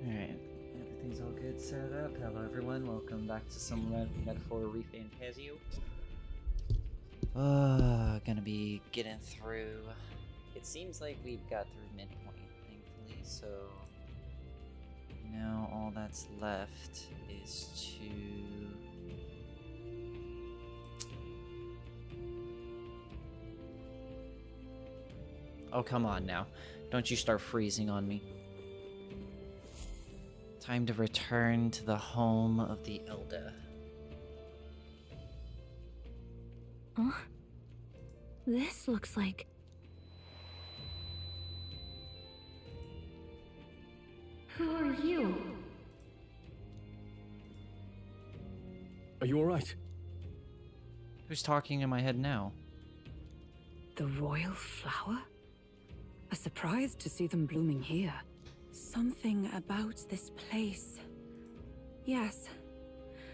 Alright, everything's all good set up. Hello everyone, welcome back to some Metaphor Refantasio. Gonna be getting through... It seems like we've got through midpoint, thankfully, so... Now all that's left is to... Oh, come on now. Don't you start freezing on me. Time to return to the home of the Elder. Huh? This looks like... Who are you? Are you alright? Who's talking in my head now? The royal flower? A surprise to see them blooming here. Something about this place. Yes,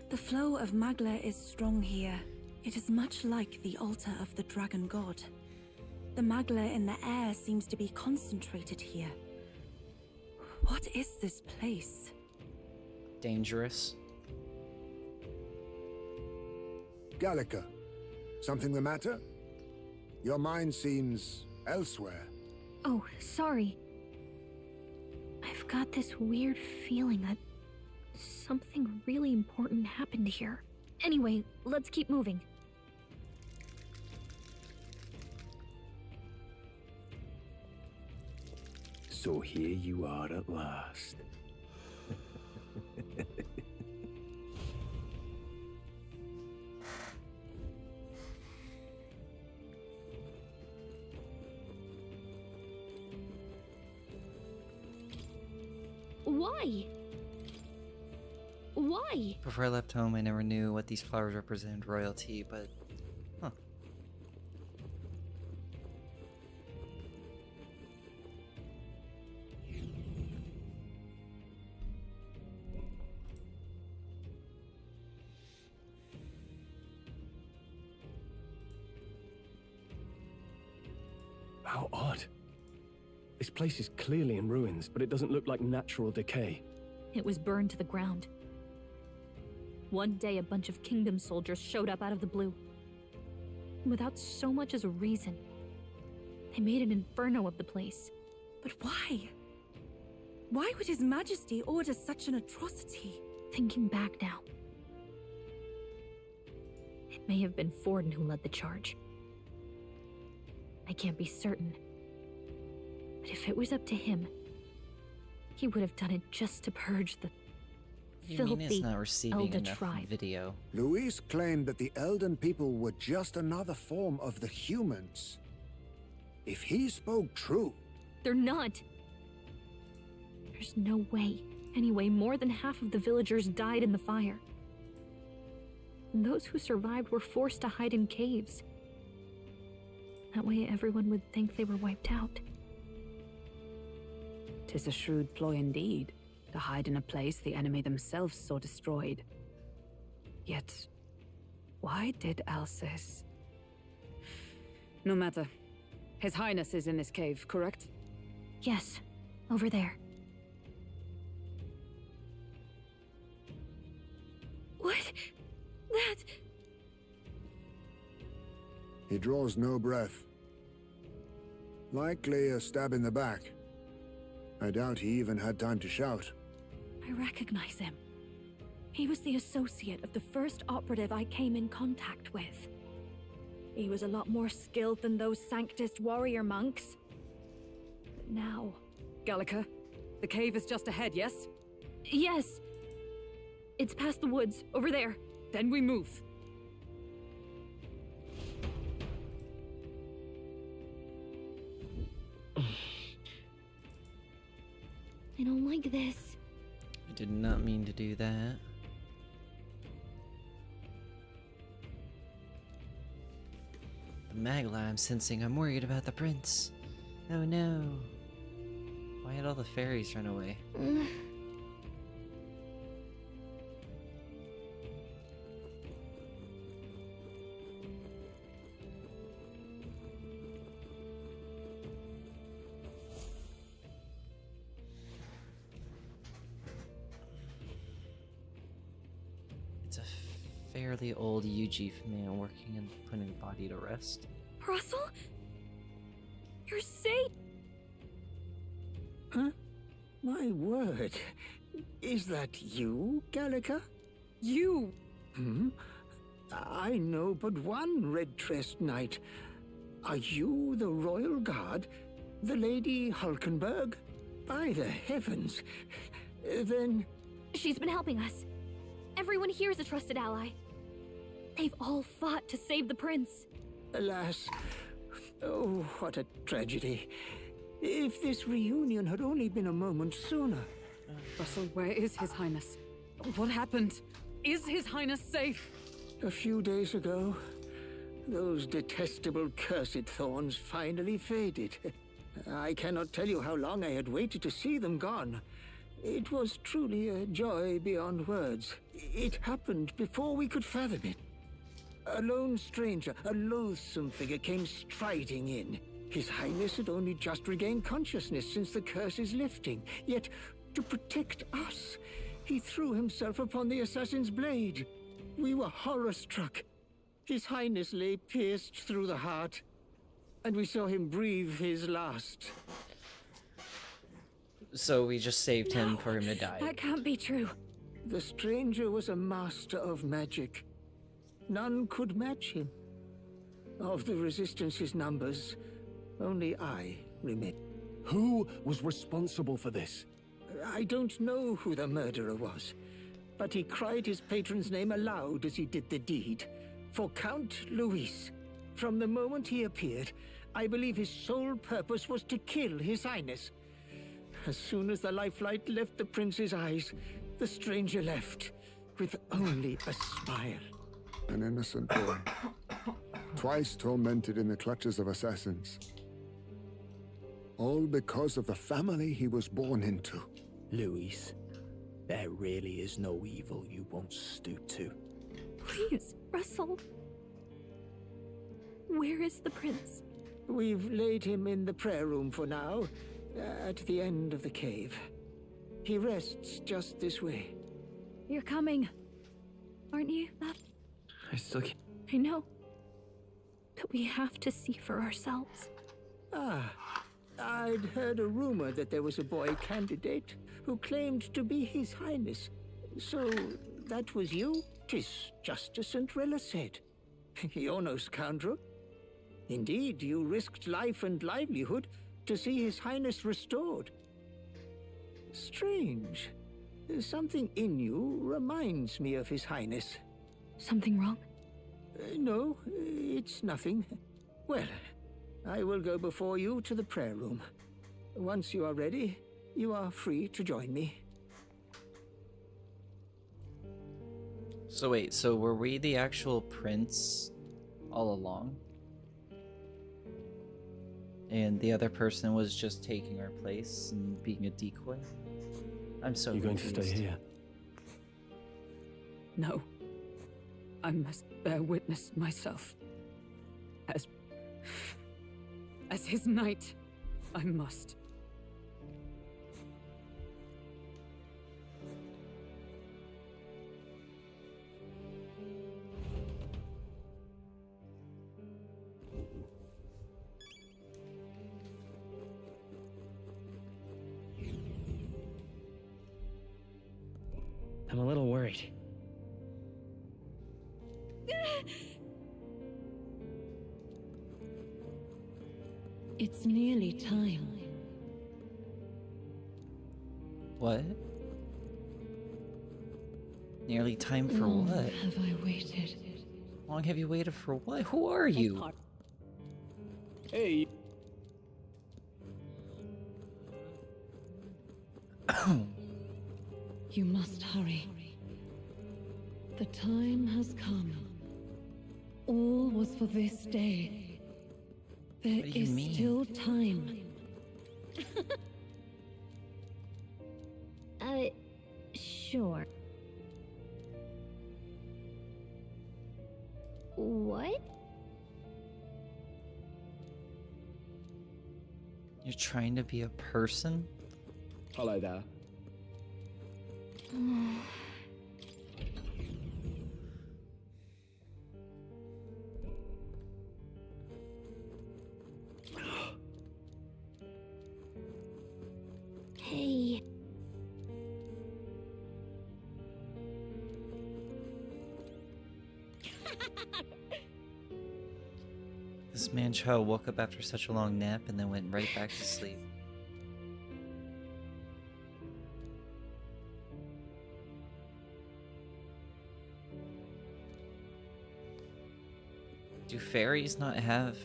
the flow of Magla is strong here. It is much like the altar of the dragon god. The Magla in the air seems to be concentrated here. What is this place? Dangerous. Gallica, something the matter? Your mind seems elsewhere. Oh, sorry. I've got this weird feeling that something really important happened here. Anyway, let's keep moving. So here you are at last. Why? Why? Before I left home, I never knew what these flowers represented royalty, but... Huh. How odd. This place is clearly in ruins, but it doesn't look like natural decay. It was burned to the ground. One day, a bunch of kingdom soldiers showed up out of the blue. Without so much as a reason. They made an inferno of the place. But why? Why would His Majesty order such an atrocity? Thinking back now, it may have been Forden who led the charge. I can't be certain. But if it was up to him, he would have done it just to purge the You mean it's filthy not receiving Elder enough tribe. video? Luis claimed that the Elden people were just another form of the humans. If he spoke true... They're not. There's no way. Anyway, more than half of the villagers died in the fire. And those who survived were forced to hide in caves. That way everyone would think they were wiped out. 'Tis a shrewd ploy indeed, to hide in a place the enemy themselves saw destroyed. Yet, why did Alcys... No matter. His Highness is in this cave, correct? Yes, over there. What? That... He draws no breath. Likely a stab in the back. I doubt he even had time to shout. I recognize him. He was the associate of the first operative I came in contact with. He was a lot more skilled than those Sanctist warrior monks. But now... Gallica, the cave is just ahead, yes? Yes. It's past the woods, over there. Then we move. I don't like this. I did not mean to do that. The Magla I'm sensing, I'm worried about the prince. Oh no. Why had all the fairies run away? fairly old Yuji man working and putting the body to rest. Russell? You're safe! Huh? My word. Is that you, Gallica? You! Hmm? I know but one red-dressed knight. Are you the royal guard? The Lady Hulkenberg? By the heavens! Then... She's been helping us. Everyone here's a trusted ally. They've all fought to save the prince. Alas. Oh, what a tragedy. If this reunion had only been a moment sooner. Russell, where is His Highness? What happened? Is His Highness safe? A few days ago, those detestable cursed thorns finally faded. I cannot tell you how long I had waited to see them gone. It was truly a joy beyond words. It happened before we could fathom it. A lone stranger, a loathsome figure, came striding in. His Highness had only just regained consciousness since the curse's lifting. Yet, to protect us, he threw himself upon the assassin's blade. We were horror-struck. His Highness lay pierced through the heart, and we saw him breathe his last. So we just saved him for him to die. That can't be true. The stranger was a master of magic. None could match him. Of the Resistance's numbers, only I remain. Who was responsible for this? I don't know who the murderer was, but he cried his patron's name aloud as he did the deed. For Count Luis, from the moment he appeared, I believe his sole purpose was to kill His Highness. As soon as the lifelight left the prince's eyes, the stranger left, with only a smile. An innocent boy, twice tormented in the clutches of assassins. All because of the family he was born into. Luis, there really is no evil you won't stoop to. Please, Russell. Where is the prince? We've laid him in the prayer room for now, at the end of the cave. He rests just this way. You're coming. Aren't you, Beth? I still can't. I know. But we have to see for ourselves. Ah, I'd heard a rumor that there was a boy candidate who claimed to be His Highness. So, that was you? 'Tis just as St. Rilla said. You're no scoundrel. Indeed, you risked life and livelihood to see His Highness restored. Strange. Something in you reminds me of His Highness. Something wrong? No, it's nothing. Well, I will go before you to the prayer room. Once you are ready, you are free to join me. So wait, so were we the actual prince all along? And the other person was just taking our place and being a decoy? I'm so You're going to stay confused. here? No. I must bear witness myself. As his knight, I must. I'm a little worried. It's nearly time. What? Nearly time for Long what? have I waited? How long have you waited for what? Who are you? Hey. You must hurry. The time has come. All was for this day. There What do you is mean? still time. Sure. What? You're trying to be a person? Hello there. Hey. This man-child woke up after such a long nap and then went right back to sleep. Do fairies not have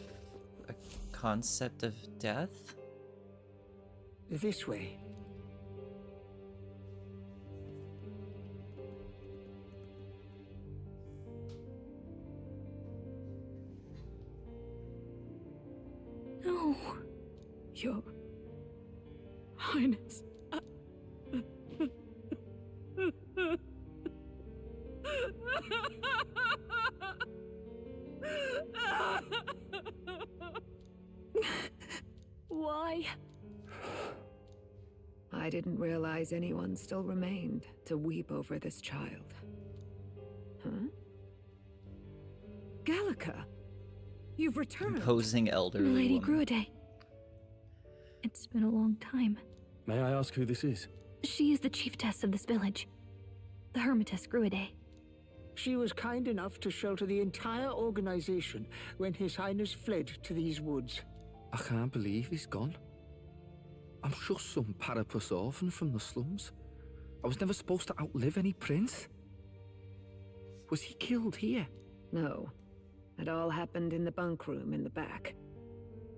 a concept of death? This way. No. Your Highness. Why? I didn't realize anyone still remained to weep over this child. Huh? Gallica! You've returned! Imposing elderly Milady woman. Gruade. It's been a long time. May I ask who this is? She is the chiefess of this village. The Hermitess Gruade. She was kind enough to shelter the entire organization when His Highness fled to these woods. I can't believe he's gone. I'm just some parapus orphan from the slums. I was never supposed to outlive any prince. Was he killed here? No. It all happened in the bunk room in the back.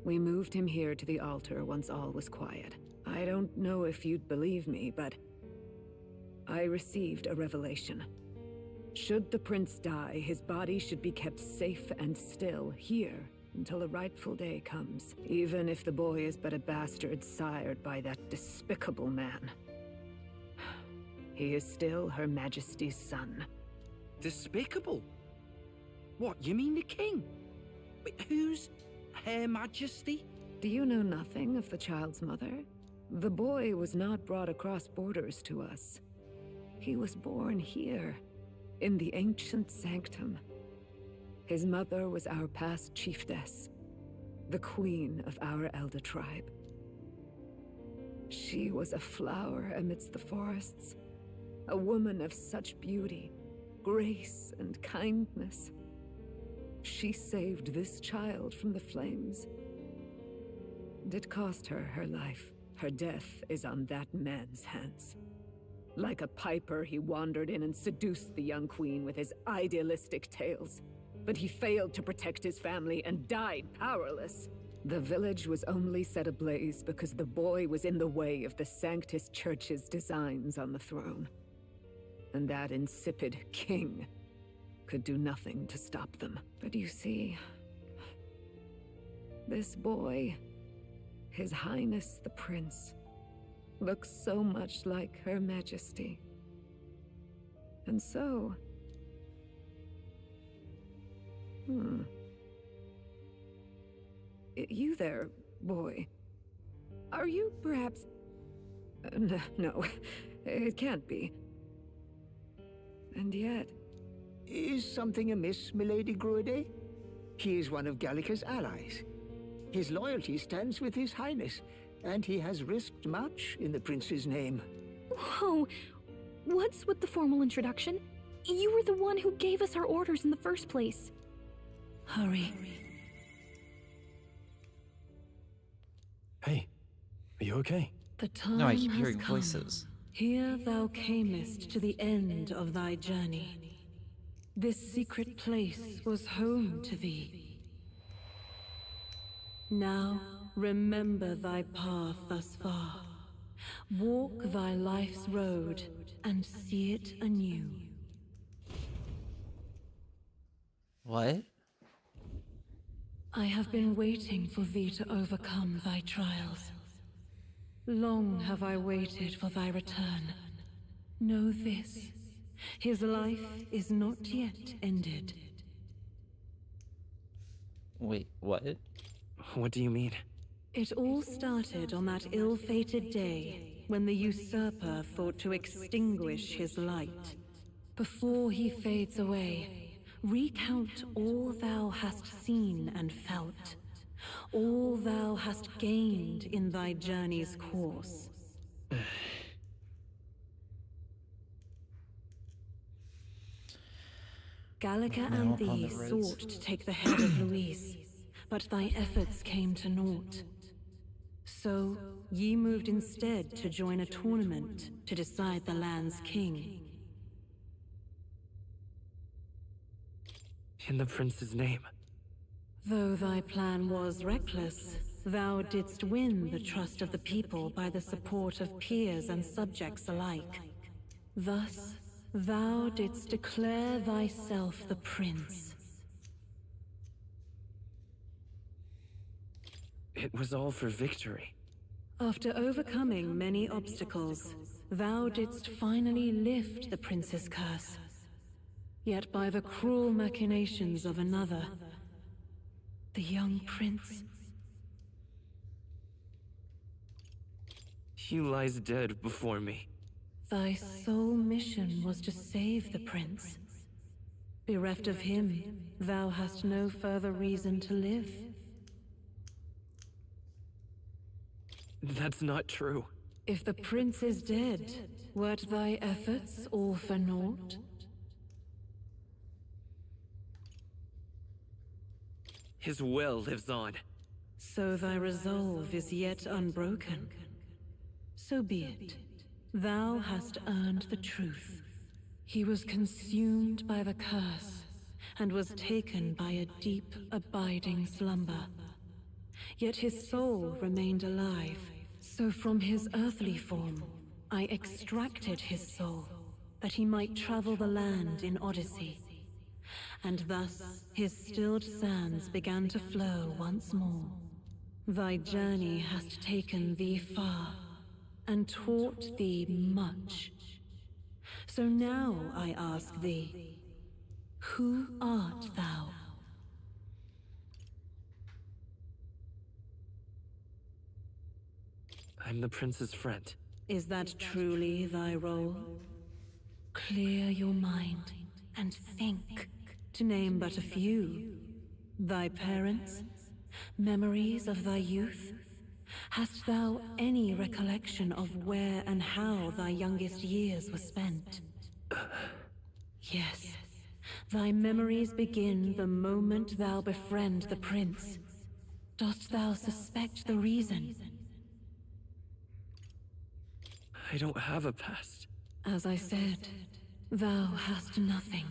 We moved him here to the altar once all was quiet. I don't know if you'd believe me, but I received a revelation. Should the prince die, his body should be kept safe and still here until the rightful day comes, even if the boy is but a bastard sired by that despicable man. He is still Her Majesty's son. Despicable? What, you mean the king? Wait, who's Her Majesty? Do you know nothing of the child's mother? The boy was not brought across borders to us. He was born here, in the ancient sanctum. His mother was our past chiefess, the queen of our Elder tribe. She was a flower amidst the forests, a woman of such beauty, grace, and kindness. She saved this child from the flames. And it cost her her life. Her death is on that man's hands. Like a piper, he wandered in and seduced the young queen with his idealistic tales. But he failed to protect his family and died powerless. The village was only set ablaze because the boy was in the way of the Sanctus Church's designs on the throne. And that insipid king could do nothing to stop them. But you see, this boy, His Highness the Prince, looks so much like Her Majesty. And so... You there, boy. Are you perhaps... No, it can't be. And yet... Is something amiss, Milady Gruade? He is one of Gallica's allies. His loyalty stands with His Highness, and he has risked much in the prince's name. Whoa! What's with the formal introduction? You were the one who gave us our orders in the first place. Hurry. Hey, are you okay? The time No, I keep has hearing come. voices. Here thou camest to the end of thy journey. This secret place was home to thee. Now remember thy path thus far. Walk thy life's road and see it anew. What? I have been waiting for thee to overcome thy trials. Long have I waited for thy return. Know this, his life is not yet ended. Wait, what? What do you mean? It all started on that ill-fated day when the usurper thought to extinguish his light. Before he fades away, recount all thou hast seen and felt, all thou hast gained in thy journey's course. Gallica Now and upon thee the roads. sought to take the head of Louise, but thy efforts came to naught. So, ye moved instead to join a tournament to decide the land's king. In the prince's name. Though thy plan was reckless, thou didst win the trust of the people by the support of peers and subjects alike. Thus, thou didst declare thyself the prince. It was all for victory. After overcoming many obstacles, thou didst finally lift the prince's curse. Yet by the cruel machinations of another, the young prince, He lies dead before me. thy sole mission was to save the prince. Bereft of him, thou hast no further reason to live. That's not true. If the prince is dead, wert thy efforts all for naught? His will lives on. So thy resolve is yet unbroken. So be it. Thou hast earned the truth. He was consumed by the curse, and was taken by a deep, abiding slumber. Yet his soul remained alive, so from his earthly form, I extracted his soul, that he might travel the land in Odyssey. And thus his stilled sands began to flow once more. Thy journey hast taken thee far, and taught thee much. So now I ask thee, who art thou? I'm the prince's friend. Is that truly thy role? Clear your mind and think, to name but a few. Thy parents, memories of thy youth? Hast thou any recollection of where and how thy youngest years were spent? Yes, thy memories begin the moment thou befriend the prince. Dost thou suspect the reason? I don't have a past. As I said, thou hast nothing.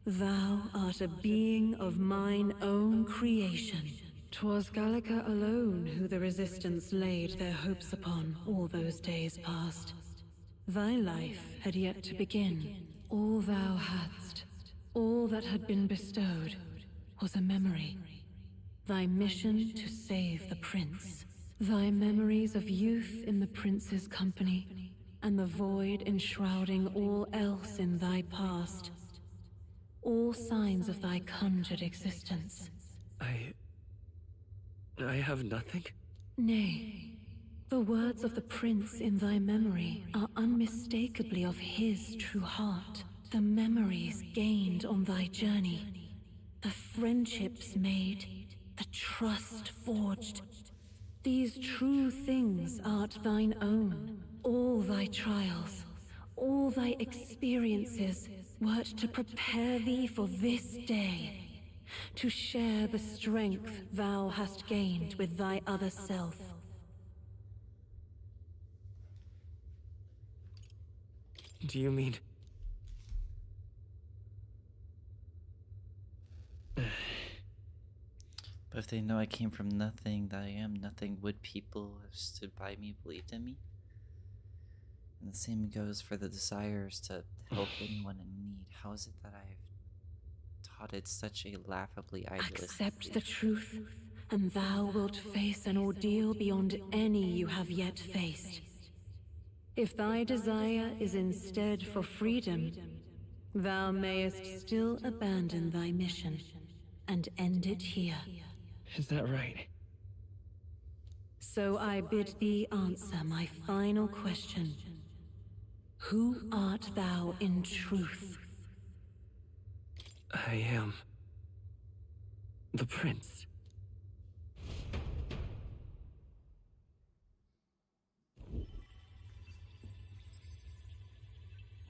Thou art a being of mine own creation. 'Twas Gallica alone who the Resistance laid their hopes upon all those days past. Thy life had yet to begin. All thou hadst, all that had been bestowed, was a memory. Thy mission to save the prince. Thy memories of youth in the prince's company, and the void enshrouding all else in thy past. All signs of thy conjured existence. I have nothing? Nay, the words of the prince in thy memory are unmistakably of his true heart. The memories gained on thy journey, the friendships made, the trust forged. These true things art thine own. All thy trials, all thy experiences wert to prepare thee for this day. To share the strength thou hast gained with thy other self. Do you mean... But if they know I came from nothing, that I am nothing, would people have stood by me, believed in me? And the same goes for the desires to help anyone in need. How is it that I've taught it such a laughably idealistic... Accept the truth, and thou wilt face an ordeal beyond any you have yet faced. If thy desire is instead for freedom, thou mayest still abandon thy mission, and end it here. Is that right? So I bid thee answer my final question. Who art thou in truth? I am... the prince.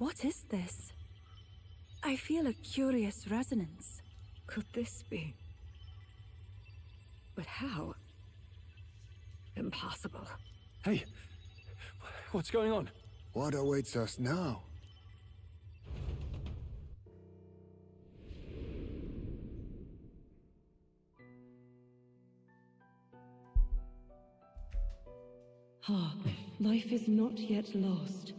What is this? I feel a curious resonance. Could this be? But how? Impossible. Hey, what's going on? What awaits us now? Hark, life is not yet lost.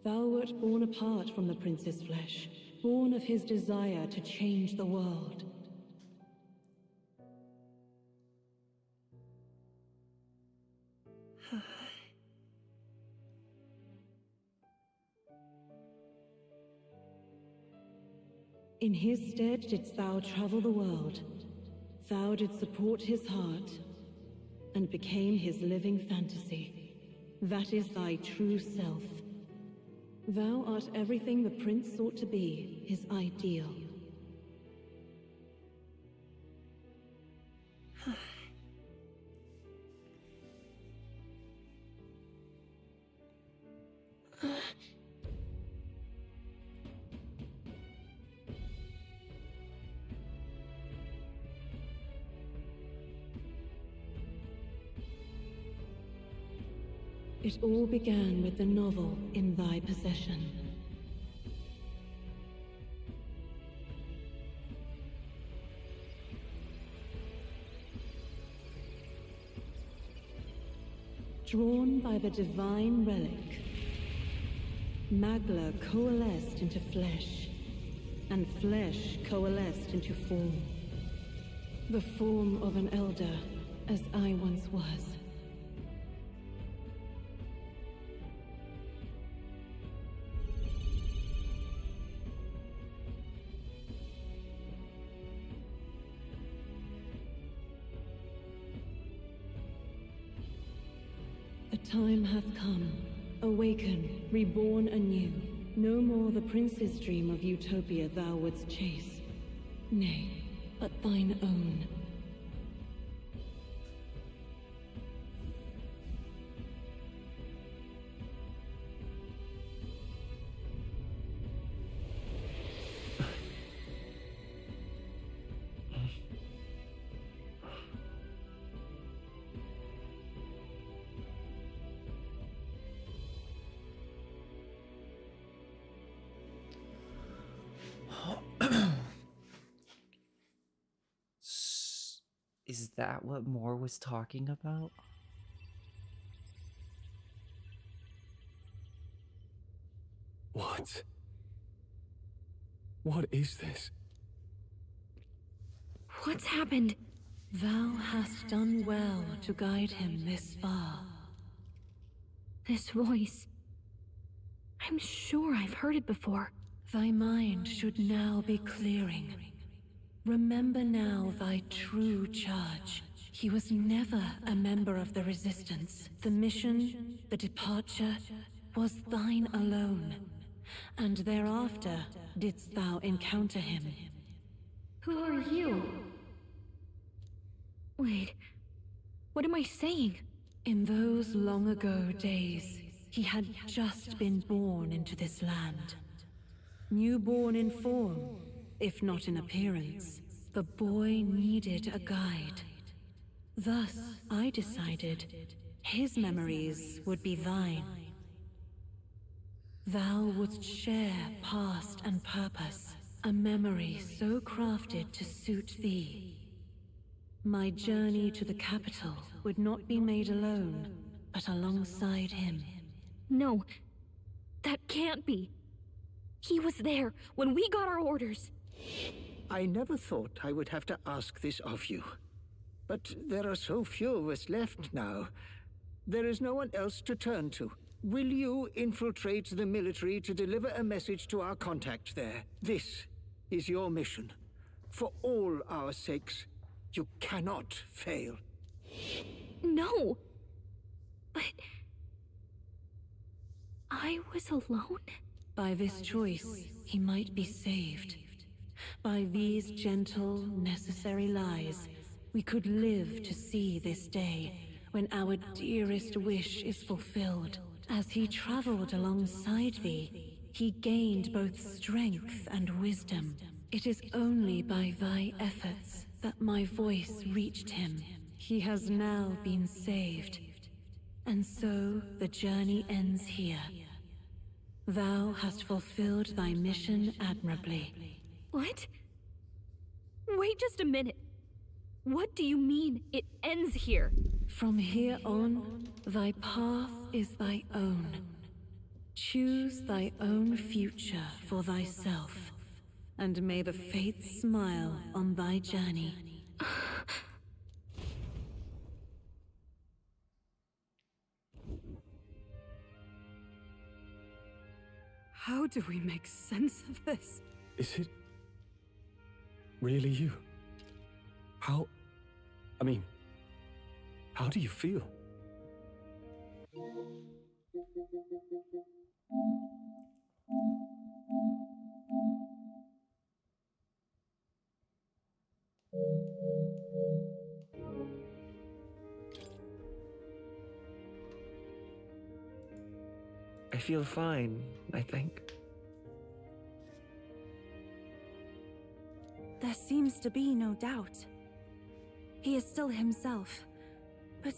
Thou wert born apart from the prince's flesh, born of his desire to change the world. In his stead didst thou travel the world. Thou didst support his heart, and became his living fantasy. That is thy true self. Thou art everything the prince sought to be, his ideal. It all began with the novel in thy possession. Drawn by the divine relic, Magla coalesced into flesh, and flesh coalesced into form. The form of an elder, as I once was. The time hath come. Awaken, reborn anew. No more the prince's dream of utopia thou wouldst chase. Nay, but thine own. Is that what Moore was talking about? What? What is this? What's happened? Thou hast done well to guide him this far. This voice. I'm sure I've heard it before. Thy mind should now be clearing. Remember now thy true charge. He was never a member of the Resistance. The mission, the departure, was thine alone. And thereafter didst thou encounter him. Who are you? Wait, what am I saying? In those long ago days, he had just been born into this land. Newborn in form, if not in appearance, the boy needed a guide. Thus, I decided his memories would be thine. Thou wouldst share past and purpose, a memory so crafted to suit thee. My journey to the capital would not be made alone, but alongside him. No, that can't be. He was there when we got our orders. I never thought I would have to ask this of you. But there are so few of us left now. There is no one else to turn to. Will you infiltrate the military to deliver a message to our contact there? This is your mission. For all our sakes, you cannot fail. No. But... I was alone? By this choice, he might be saved. By these gentle, necessary lies, we could live to see this day when our dearest wish is fulfilled. As he traveled alongside thee, he gained both strength and wisdom. It is only by thy efforts that my voice reached him. He has now been saved, and so the journey ends here. Thou hast fulfilled thy mission admirably. What? Wait just a minute. What do you mean, it ends here? From here on, thy path is thy own. Choose thy own future for thyself, and may the fates smile on thy journey. How do we make sense of this? Is it really you? How do you feel? I feel fine, I think. There seems to be no doubt. He is still himself, but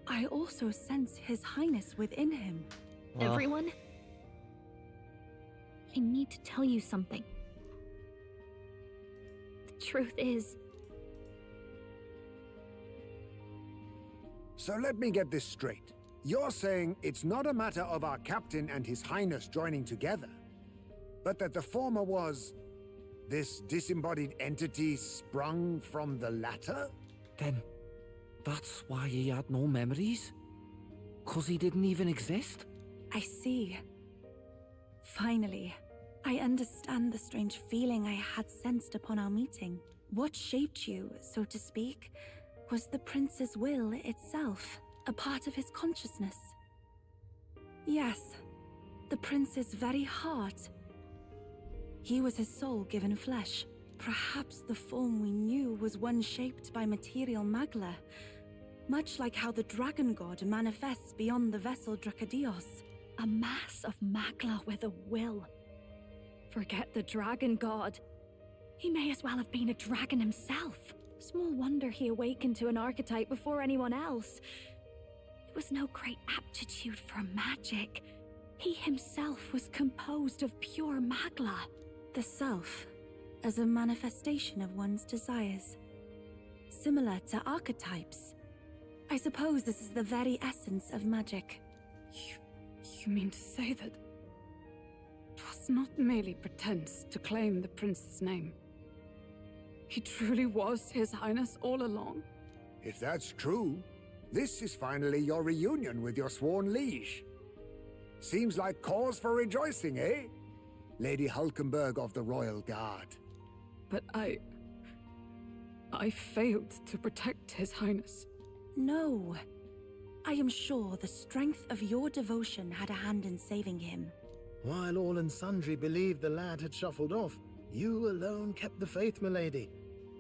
I also sense His Highness within him. Well, Everyone? I need to tell you something. The truth is, So let me get this straight. You're saying it's not a matter of our captain and His Highness joining together, but that the former was this disembodied entity sprung from the latter? Then, that's why he had no memories? 'Cause he didn't even exist? I see. Finally, I understand the strange feeling I had sensed upon our meeting. What shaped you, so to speak, was the prince's will itself, a part of his consciousness. Yes, the prince's very heart. He was his soul given flesh. Perhaps the form we knew was one shaped by material magla, much like how the dragon god manifests beyond the vessel Drakadios. a mass of magla with a will. Forget the dragon god. He may as well have been a dragon himself. Small wonder he awakened to an archetype before anyone else. It was no great aptitude for magic. He himself was composed of pure magla. The self, as a manifestation of one's desires. Similar to archetypes. I suppose this is the very essence of magic. You mean to say that was not merely pretense to claim the prince's name? He truly was His Highness all along? If that's true, this is finally your reunion with your sworn liege. Seems like cause for rejoicing, eh? Lady Hulkenberg of the Royal Guard. But I failed to protect His Highness. No. I am sure the strength of your devotion had a hand in saving him. While all and sundry believed the lad had shuffled off, you alone kept the faith, milady.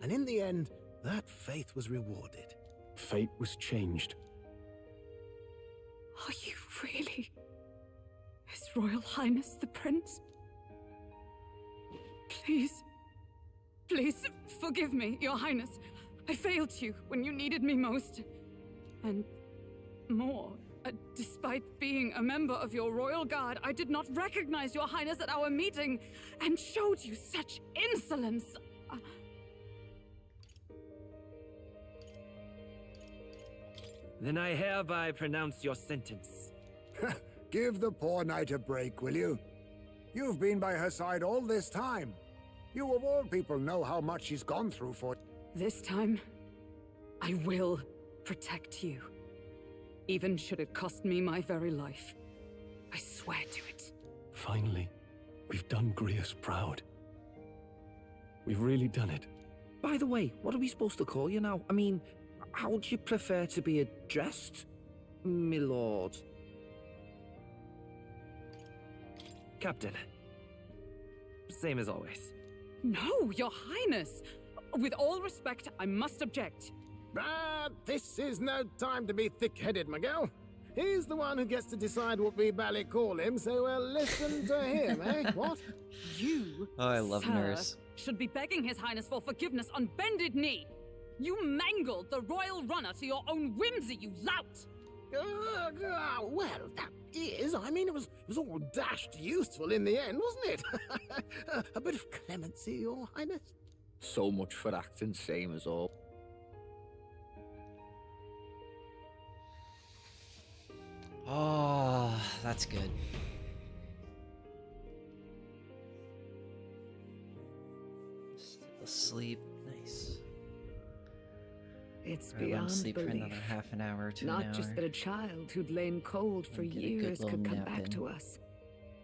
And in the end, that faith was rewarded. Fate was changed. Are you really His Royal Highness the Prince? Please forgive me, Your Highness. I failed you when you needed me most. And more, despite being a member of your Royal Guard, I did not recognize Your Highness at our meeting and showed you such insolence. Then I hereby pronounce your sentence. Give the poor knight a break, will you? You've been by her side all this time. You of all people know how much she's gone through for... This time, I will protect you. Even should it cost me my very life. I swear to it. Finally, we've done Grius proud. We've really done it. By the way, what are we supposed to call you now? I mean, how would you prefer to be addressed, my lord? Captain. Same as always. No, Your Highness! With all respect, I must object. But this is no time to be thick-headed, Miguel. He's the one who gets to decide what we bally call him, so we'll listen to him, eh? What? You, Oh, I love sir, Nurse. should be begging His Highness for forgiveness on bended knee. You mangled the royal runner to your own whimsy, you lout! Well, that is. I mean, it was all dashed useful in the end, wasn't it? A bit of clemency, Your Highness. So much for acting same as all. Oh, that's good. Still asleep. Nice. It's Or I won't beyond sleep for belief. another half an hour to Not an just hour. that a child who'd lain cold for And get a good years little could come nap back in. to us,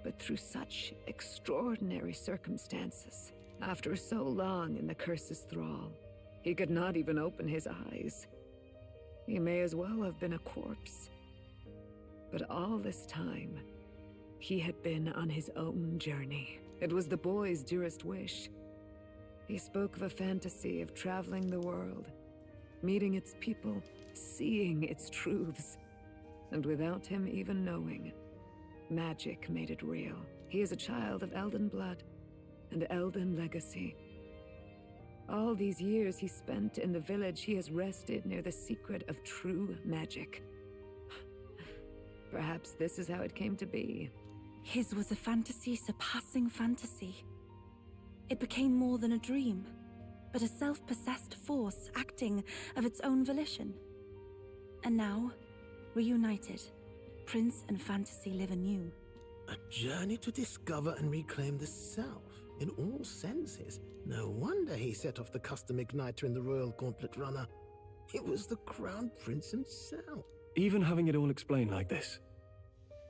but through such extraordinary circumstances. After so long in the curse's thrall, he could not even open his eyes. He may as well have been a corpse. But all this time, he had been on his own journey. It was the boy's dearest wish. He spoke of a fantasy of traveling the world, meeting its people, seeing its truths. And without him even knowing, magic made it real. He is a child of Elden blood and Elden legacy. All these years he spent in the village, he has rested near the secret of true magic. Perhaps this is how it came to be. His was a fantasy surpassing fantasy. It became more than a dream, but a self-possessed force acting of its own volition. And now, reunited, Prince and fantasy live anew. A journey to discover and reclaim the self, in all senses. No wonder he set off the custom igniter in the Royal Gauntlet Runner. It was the Crown Prince himself. Even having it all explained like this,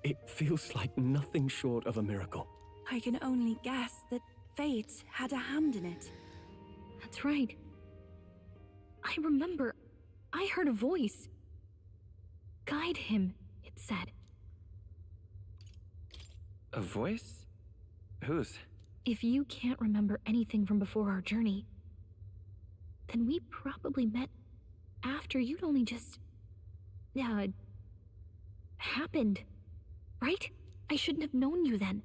it feels like nothing short of a miracle. I can only guess that fate had a hand in it. That's right. I remember, I heard a voice. Guide him, it said. A voice? Whose? If you can't remember anything from before our journey, then we probably met after you'd only just... happened. Right? I shouldn't have known you then.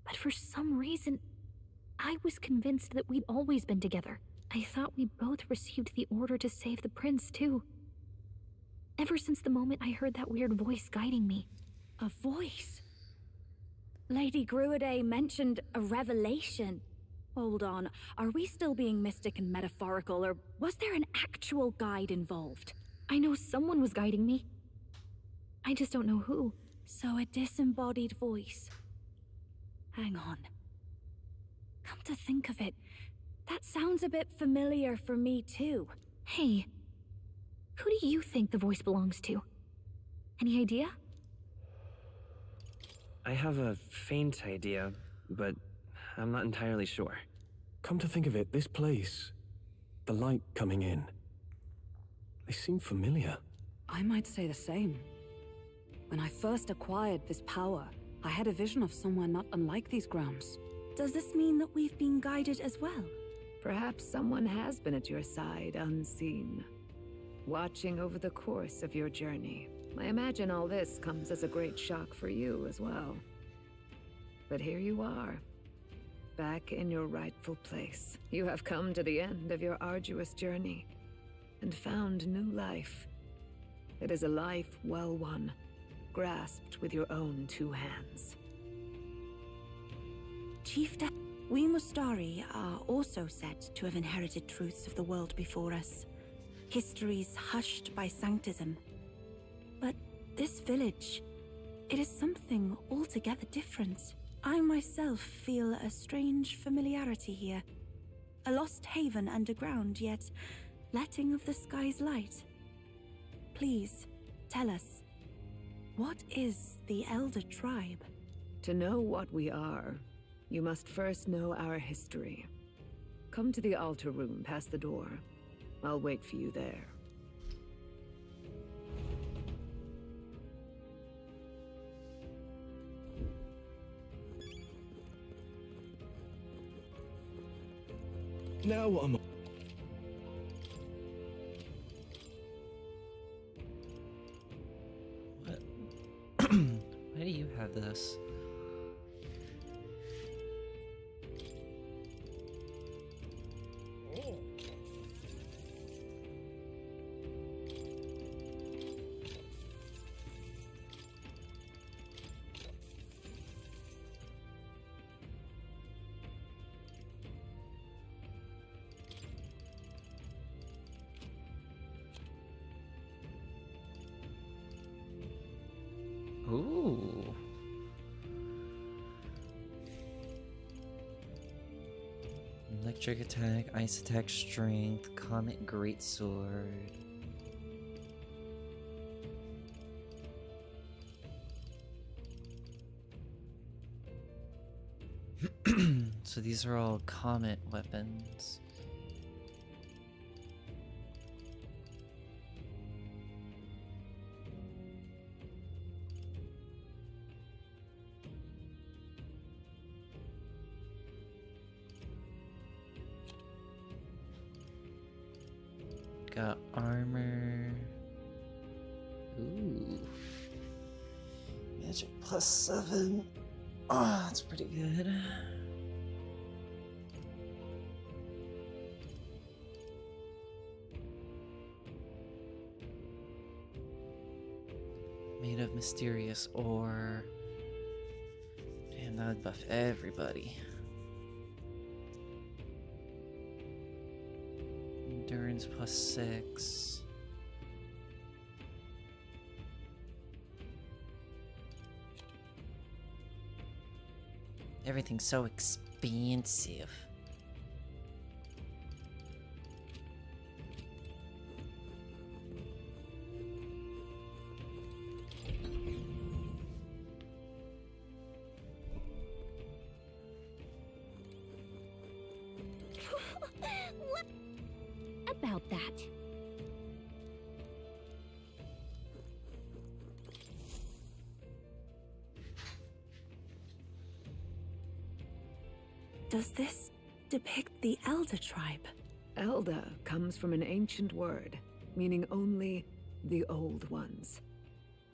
But for some reason, I was convinced that we'd always been together. I thought we both received the order to save the prince, too. Ever since the moment I heard that weird voice guiding me. A voice? Lady Gruaday mentioned a revelation. Hold on, are we still being mystic and metaphorical, or was there an actual guide involved? I know someone was guiding me. I just don't know who. So a disembodied voice. Hang on. Come to think of it, that sounds a bit familiar for me too. Hey, who do you think the voice belongs to? Any idea? I have a faint idea, but I'm not entirely sure. Come to think of it, this place, the light coming in, they seem familiar. I might say the same. When I first acquired this power, I had a vision of somewhere not unlike these grounds. Does this mean that we've been guided as well? Perhaps someone has been at your side unseen, watching over the course of your journey. I imagine all this comes as a great shock for you as well. But here you are, back in your rightful place. You have come to the end of your arduous journey and found new life. It is a life well won, grasped with your own two hands. Chief we Mustari are also said to have inherited truths of the world before us. Histories hushed by sanctism. But this village, it is something altogether different. I myself feel a strange familiarity here. A lost haven underground, yet letting of the sky's light. Please, tell us, what is the Elder Tribe? To know what we are, you must first know our history. Come to the altar room past the door. I'll wait for you there. Now what am I... do you have this? Ooh. Electric attack, ice attack, strength, comet greatsword. So these are all comet weapons. Got armor. Ooh. Magic +7. Oh, that's pretty good. Made of mysterious ore. Damn, that would buff everybody. Endurance +6. Everything's so expensive. What about that? Does this depict the Elder tribe? Elder comes from an ancient word, meaning only the old ones.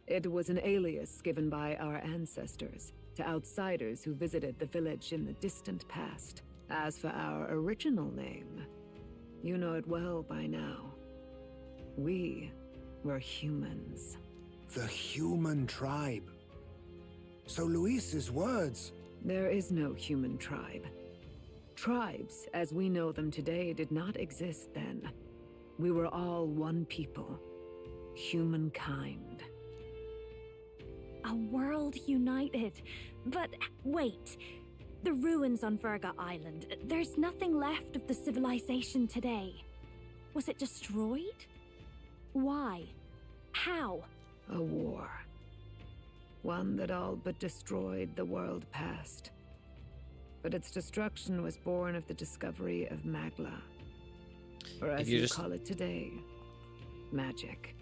It was an alias given by our ancestors to outsiders who visited the village in the distant past. As for our original name, you know it well by now. We were humans. The human tribe. So Luis's words... There is no human tribe. Tribes, as we know them today, did not exist then. We were all one people. Humankind. A world united. But wait. The ruins on Virga Island. There's nothing left of the civilization today. Was it destroyed? Why? How? A war. One that all but destroyed the world past. But its destruction was born of the discovery of Magla. Or as you call it today, magic.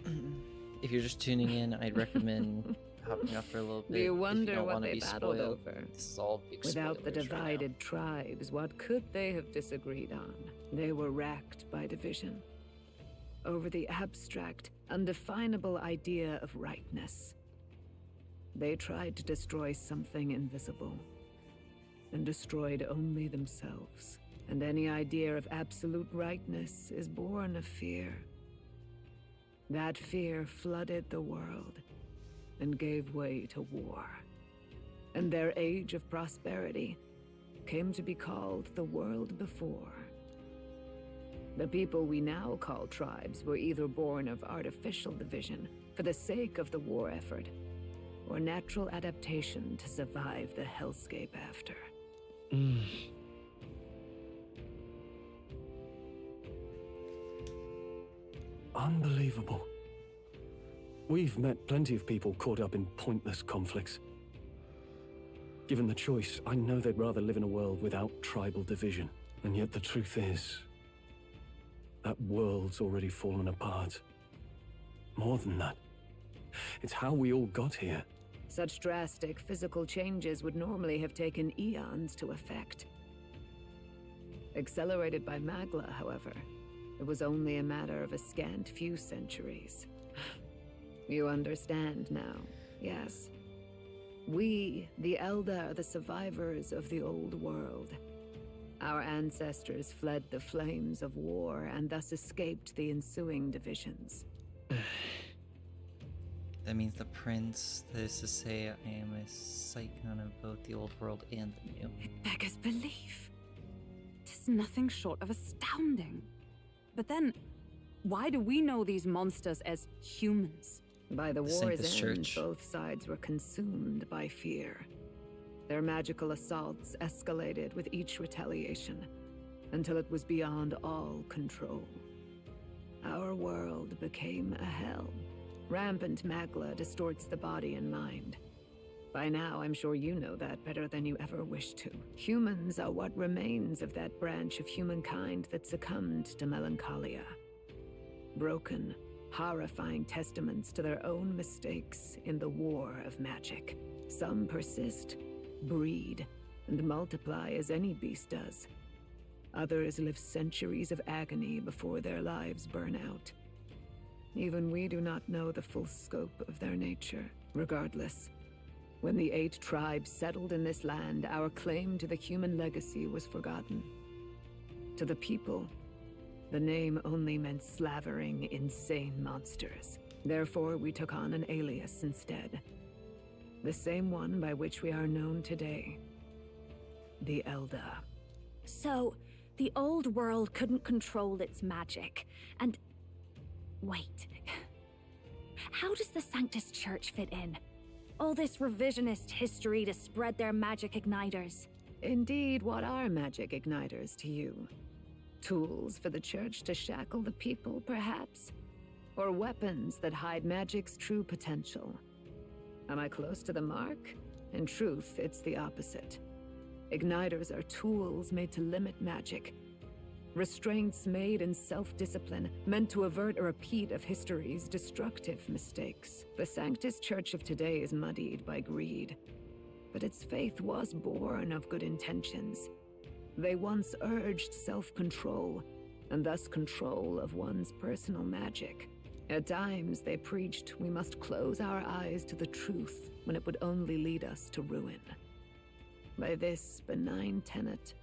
If you're just tuning in, I'd recommend hopping up for a little bit. Do you wonder what they battled over? This is all big Without the spoilers divided right tribes, what could they have disagreed on? They were racked by division. Over the abstract, undefinable idea of rightness. They tried to destroy something invisible, and destroyed only themselves. And any idea of absolute rightness is born of fear. That fear flooded the world, and gave way to war. And their age of prosperity came to be called the world before. The people we now call tribes were either born of artificial division for the sake of the war effort, or natural adaptation to survive the hellscape after. Unbelievable. We've met plenty of people caught up in pointless conflicts. Given the choice, I know they'd rather live in a world without tribal division. And yet the truth is, that world's already fallen apart. More than that, it's how we all got here. Such drastic physical changes would normally have taken eons to effect. Accelerated by Magla, however, it was only a matter of a scant few centuries. You understand now, yes? We, the Elder, are the survivors of the old world. Our ancestors fled the flames of war and thus escaped the ensuing divisions. That means the prince, that is to say, I am a scion of both the old world and the new. It beggars belief. Tis nothing short of astounding. But then, why do we know these monsters as humans? By the war's Sanctus end, Church. both sides were consumed by fear. Their magical assaults escalated with each retaliation, until it was beyond all control. Our world became a hell. Rampant magla distorts the body and mind. By now, I'm sure you know that better than you ever wished to. Humans are what remains of that branch of humankind that succumbed to melancholia. Broken, horrifying testaments to their own mistakes in the war of magic. Some persist, breed, and multiply as any beast does. Others live centuries of agony before their lives burn out. Even we do not know the full scope of their nature. Regardless, when the 8 tribes settled in this land, our claim to the human legacy was forgotten. To the people, the name only meant slavering, insane monsters. Therefore, we took on an alias instead. The same one by which we are known today. The Elder. So, the old world couldn't control its magic, and... Wait. How does the Sanctus Church fit in? All this revisionist history to spread their magic igniters. Indeed, what are magic igniters to you? Tools for the Church to shackle the people, perhaps? Or weapons that hide magic's true potential? Am I close to the mark? In truth, it's the opposite. Igniters are tools made to limit magic. Restraints made in self-discipline, meant to avert a repeat of history's destructive mistakes. The Sanctus Church of today is muddied by greed, but its faith was born of good intentions. They once urged self-control, and thus control of one's personal magic. At times, they preached we must close our eyes to the truth when it would only lead us to ruin. By this benign tenet,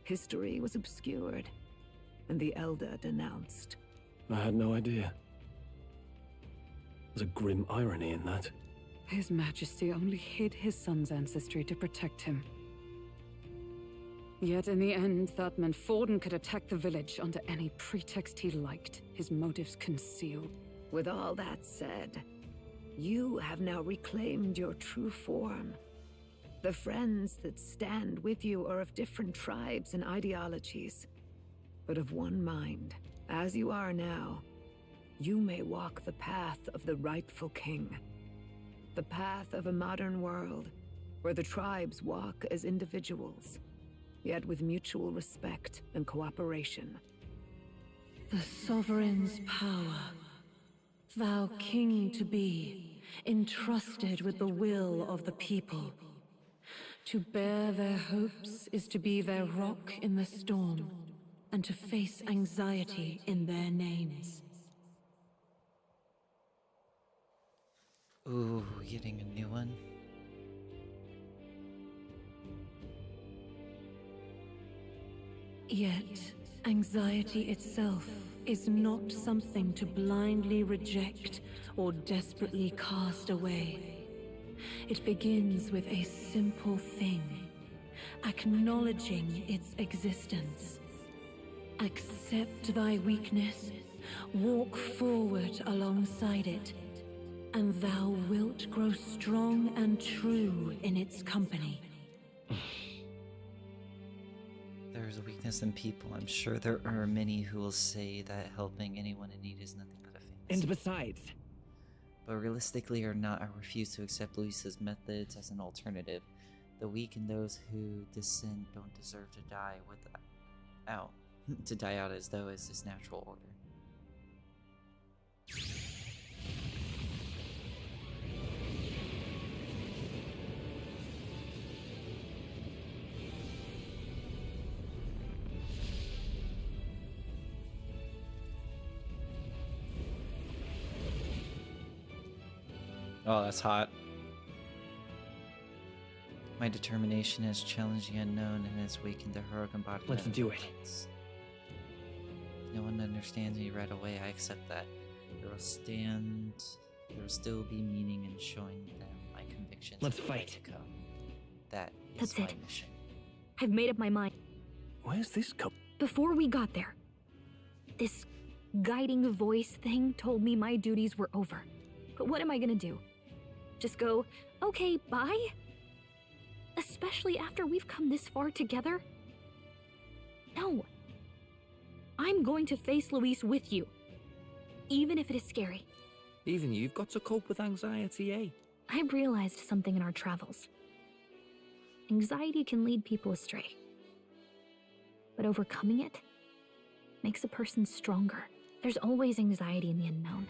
history was obscured, and the Elder denounced. I had no idea. There's a grim irony in that. His Majesty only hid his son's ancestry to protect him. Yet in the end, that meant Forden could attack the village under any pretext he liked, his motives concealed. With all that said, you have now reclaimed your true form. The friends that stand with you are of different tribes and ideologies, but of one mind. As you are now, you may walk the path of the rightful king. The path of a modern world, where the tribes walk as individuals, yet with mutual respect and cooperation. The sovereign's power, thou king to be, entrusted with the will of the people. To bear their hopes is to be their rock in the storm, and to face anxiety in their names. Ooh, getting a new one. Yet, anxiety itself is not something to blindly reject or desperately cast away. It begins with a simple thing, acknowledging its existence. Accept thy weakness, walk forward alongside it, and thou wilt grow strong and true in its company. There's a weakness in people. I'm sure there are many who will say that helping anyone in need is nothing but a fantasy. And besides... But realistically or not, I refuse to accept Luis's methods as an alternative. The weak and those who dissent don't deserve to die without to die out as though it's his natural order. Oh, that's hot. My determination has challenged the unknown and has awakened the heroic embodiment. Let's do it. If no one understands me right away, I accept that. There will still be meaning in showing them my convictions. Let's of the way fight. to come. That is That's my it. mission. I've made up my mind. Where's this come? Before we got there, this guiding voice thing told me my duties were over. But what am I gonna do? Just go, okay, bye? Especially after we've come this far together? No. I'm going to face Luis with you. Even if it is scary. Even you've got to cope with anxiety, eh? I realized something in our travels. Anxiety can lead people astray. But overcoming it makes a person stronger. There's always anxiety in the unknown.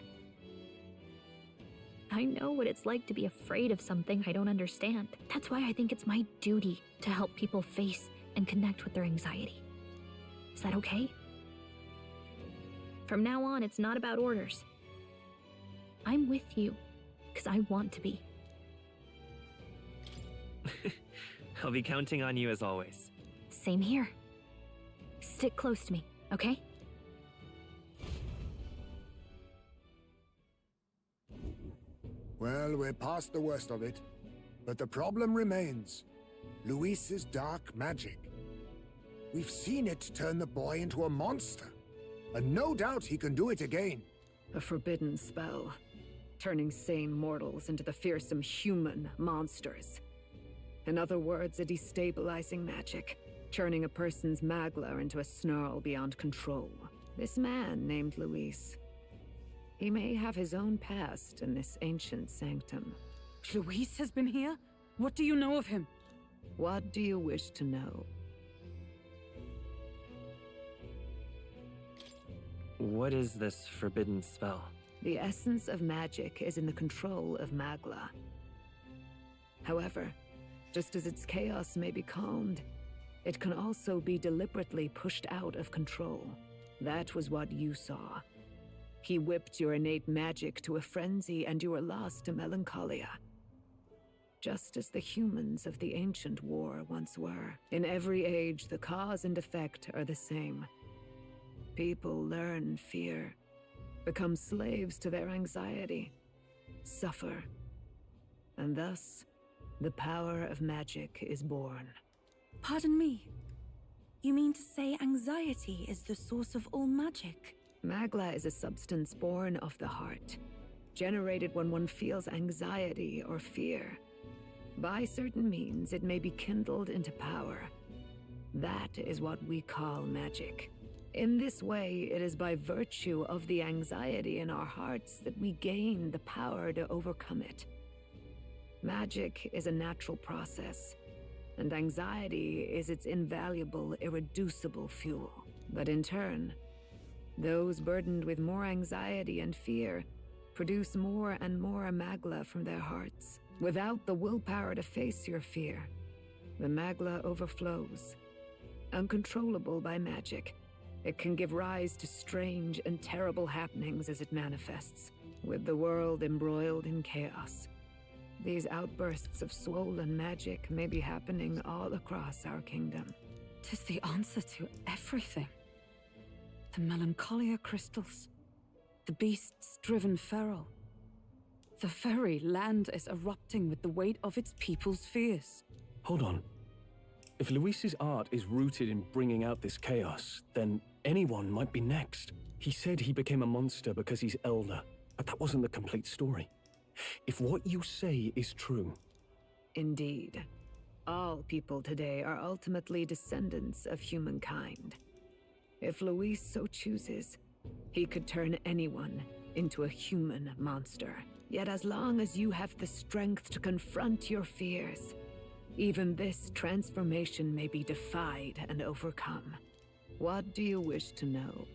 I know what it's like to be afraid of something I don't understand. That's why I think it's my duty to help people face and connect with their anxiety. Is that okay? From now on, it's not about orders. I'm with you, because I want to be. I'll be counting on you as always. Same here. Stick close to me, okay? Well, we're past the worst of it. But the problem remains. Luis's dark magic. We've seen it turn the boy into a monster. And no doubt he can do it again. A forbidden spell, turning sane mortals into the fearsome human monsters. In other words, a destabilizing magic, turning a person's magla into a snarl beyond control. This man named Luis. He may have his own past in this ancient sanctum. Luis has been here? What do you know of him? What do you wish to know? What is this forbidden spell? The essence of magic is in the control of magla. However, just as its chaos may be calmed, it can also be deliberately pushed out of control. That was what you saw. He whipped your innate magic to a frenzy and you were lost to melancholia. Just as the humans of the ancient war once were. In every age, the cause and effect are the same. People learn fear, become slaves to their anxiety, suffer, and thus, the power of magic is born. Pardon me. You mean to say anxiety is the source of all magic? Magla is a substance born of the heart, generated when one feels anxiety or fear. By certain means, it may be kindled into power. That is what we call magic. In this way, it is by virtue of the anxiety in our hearts that we gain the power to overcome it. Magic is a natural process, and anxiety is its invaluable, irreducible fuel. But in turn, those burdened with more anxiety and fear produce more and more magla from their hearts. Without the willpower to face your fear, the magla overflows. Uncontrollable by magic, it can give rise to strange and terrible happenings as it manifests, with the world embroiled in chaos. These outbursts of swollen magic may be happening all across our kingdom. 'Tis the answer to everything. The melancholia crystals, the beasts driven feral. The very land is erupting with the weight of its people's fears. Hold on. If Luis's art is rooted in bringing out this chaos, then anyone might be next. He said he became a monster because he's elder, but that wasn't the complete story. If what you say is true... Indeed. All people today are ultimately descendants of humankind. If Luis so chooses, he could turn anyone into a human monster. Yet as long as you have the strength to confront your fears, even this transformation may be defied and overcome. What do you wish to know?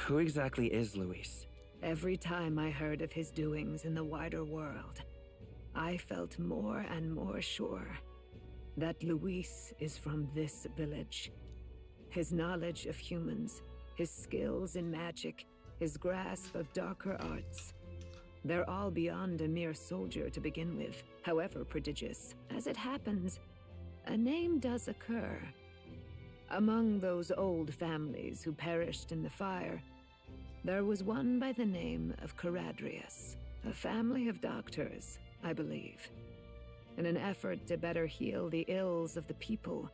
Who exactly is Luis? Every time I heard of his doings in the wider world, I felt more and more sure that Luis is from this village. His knowledge of humans, his skills in magic, his grasp of darker arts. They're all beyond a mere soldier to begin with, however prodigious. As it happens, a name does occur. Among those old families who perished in the fire, there was one by the name of Caradrius, a family of doctors, I believe. In an effort to better heal the ills of the people,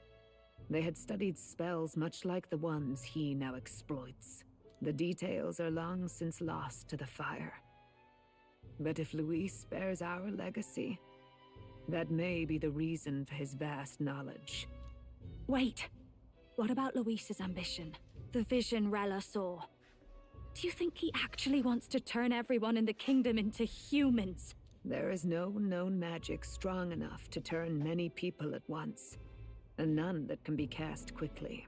they had studied spells much like the ones he now exploits. The details are long since lost to the fire. But if Luis bears our legacy, that may be the reason for his vast knowledge. Wait! What about Luis's ambition? The vision Rella saw? Do you think he actually wants to turn everyone in the kingdom into humans? There is no known magic strong enough to turn many people at once, and none that can be cast quickly.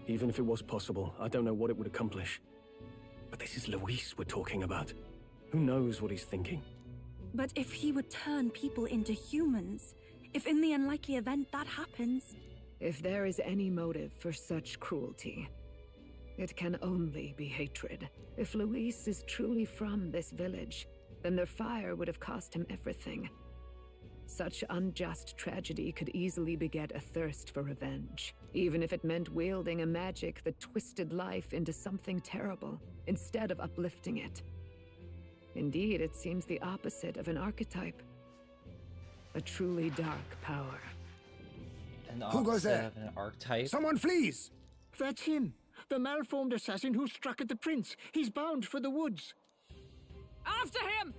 Even if it was possible, I don't know what it would accomplish. But this is Luis we're talking about. Who knows what he's thinking? But if he would turn people into humans, if in the unlikely event that happens... If there is any motive for such cruelty, it can only be hatred. If Luis is truly from this village, then their fire would have cost him everything. Such unjust tragedy could easily beget a thirst for revenge, even if it meant wielding a magic that twisted life into something terrible, instead of uplifting it. Indeed, it seems the opposite of an archetype. A truly dark power. Who goes there? Of an archetype? Someone flees! That's him. The malformed assassin who struck at the prince. He's bound for the woods. After him!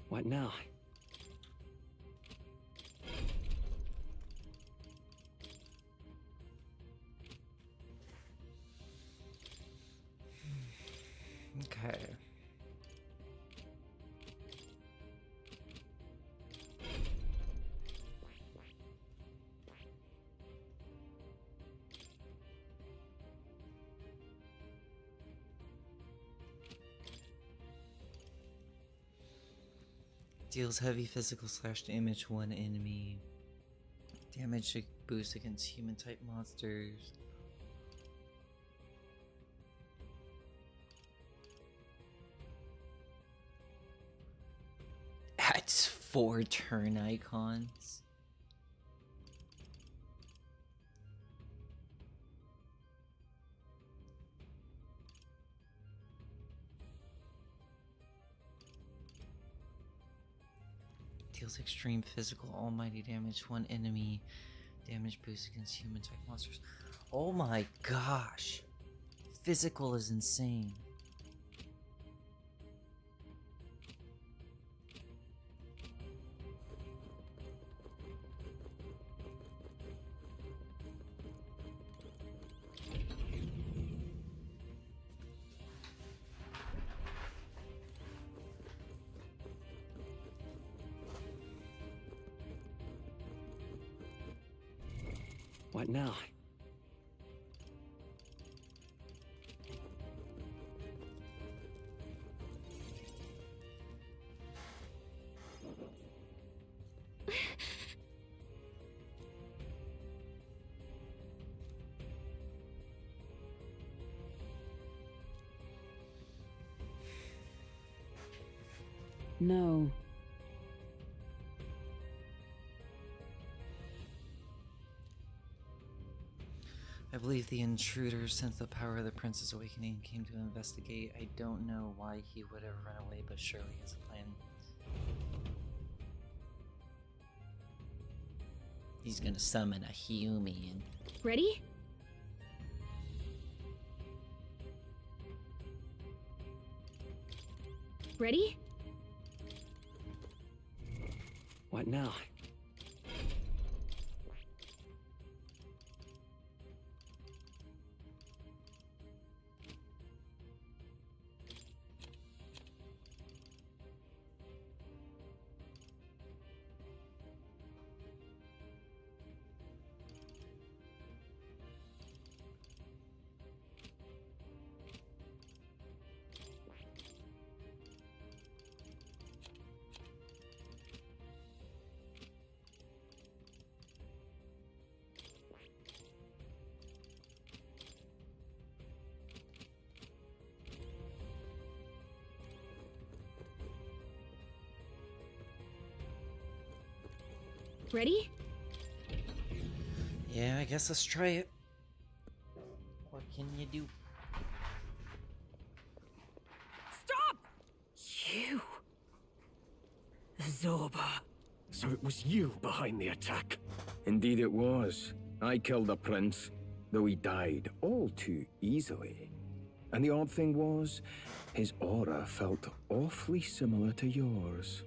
What now? Okay. Deals heavy physical / damage to one enemy. Damage boost against human type monsters. Adds 4 turn icons. Deals extreme physical almighty damage to one enemy. Damage boost against human type monsters. Oh my gosh. Physical is insane. What now? No. I believe the intruder sensed the power of the Prince's awakening and came to investigate. I don't know why he would have run away, but surely he has a plan. He's gonna summon a human. Ready? Ready? What now? Ready? Yeah, I guess let's try it. What can you do? Stop! You. Zorba. So it was you behind the attack? Indeed it was. I killed the prince, though he died all too easily. And the odd thing was, his aura felt awfully similar to yours.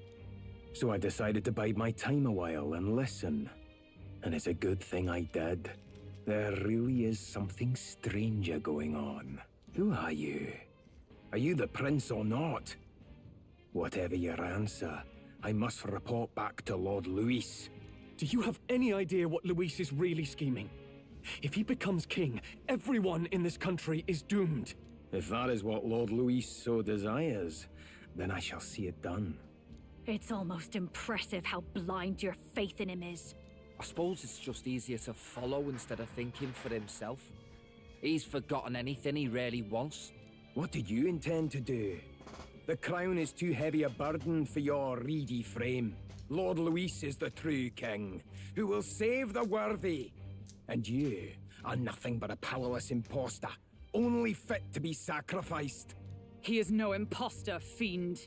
So I decided to bide my time a while and listen. And it's a good thing I did. There really is something stranger going on. Who are you? Are you the prince or not? Whatever your answer, I must report back to Lord Luis. Do you have any idea what Luis is really scheming? If he becomes king, everyone in this country is doomed. If that is what Lord Luis so desires, then I shall see it done. It's almost impressive how blind your faith in him is. I suppose it's just easier to follow instead of thinking for himself. He's forgotten anything he really wants. What do you intend to do? The crown is too heavy a burden for your reedy frame. Lord Luis is the true king, who will save the worthy. And you are nothing but a powerless imposter, only fit to be sacrificed. He is no imposter, fiend.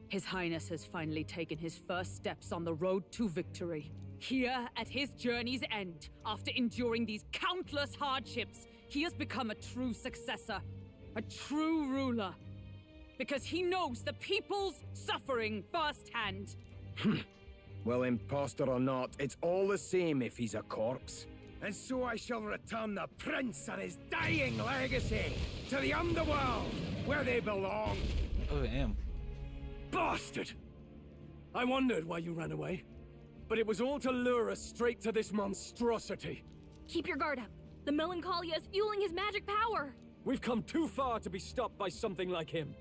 His Highness has finally taken his first steps on the road to victory. Here, at his journey's end, after enduring these countless hardships, he has become a true successor, a true ruler. Because he knows the people's suffering firsthand. Well, imposter or not, it's all the same if he's a corpse. And so I shall return the prince and his dying legacy to the underworld, where they belong. Oh, damn. Bastard! I wondered why you ran away, but it was all to lure us straight to this monstrosity. Keep your guard up. The Melancholia is fueling his magic power. We've come too far to be stopped by something like him.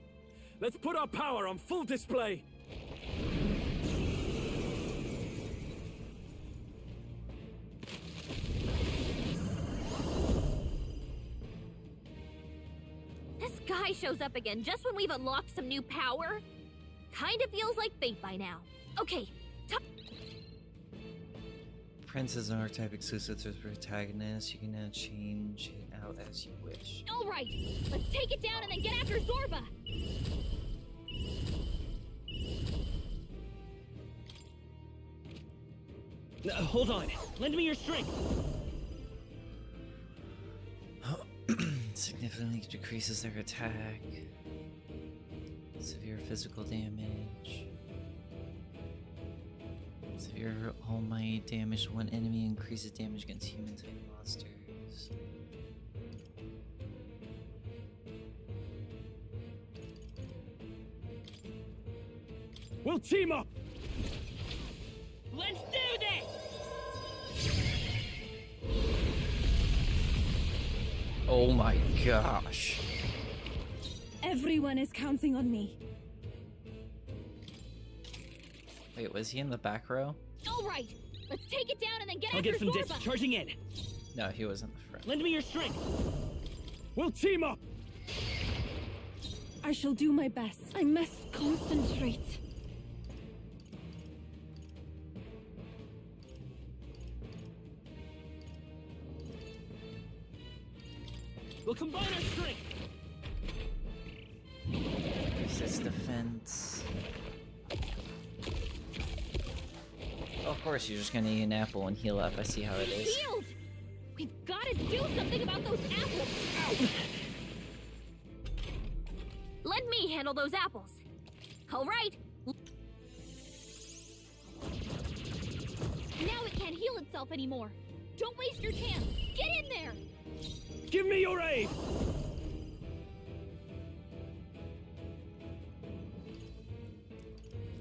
Let's put our power on full display. This guy shows up again just when we've unlocked some new power. Kinda feels like fate by now. Okay, Prince is an archetype exclusive to the protagonist. You can now change it out as you wish. Alright, let's take it down and then get after Zorba! Hold on. Lend me your strength. Significantly decreases their attack. Severe physical damage. Severe all might damage to one enemy, increases damage against human type monsters. We'll team up! Let's do this! Oh my gosh. Everyone is counting on me. Wait, was he in the back row? Alright, let's take it down and then get I'll after get some Zorba! discs charging in. No, he was in the front. Lend me your strength. We'll team up! I shall do my best. I must concentrate. We'll combine our strength. Resist defense. Oh, of course, you're just gonna eat an apple and heal up. I see how it is. Healed! We've gotta do something about those apples! Ow. Let me handle those apples. Alright. Now it can't heal itself anymore. Don't waste your chance. Get in there! Give me your aid!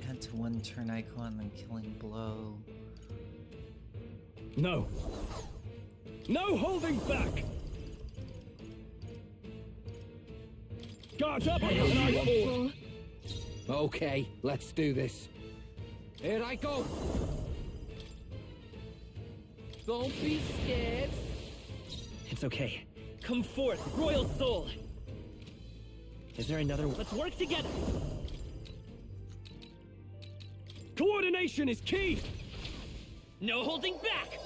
Add to one turn icon and killing blow. No. No holding back! Guards up! And I forward! Okay, let's do this. Here I go. Don't be scared. It's okay. Come forth, Royal Soul! Is there another one? Let's work together! Coordination is key! No holding back!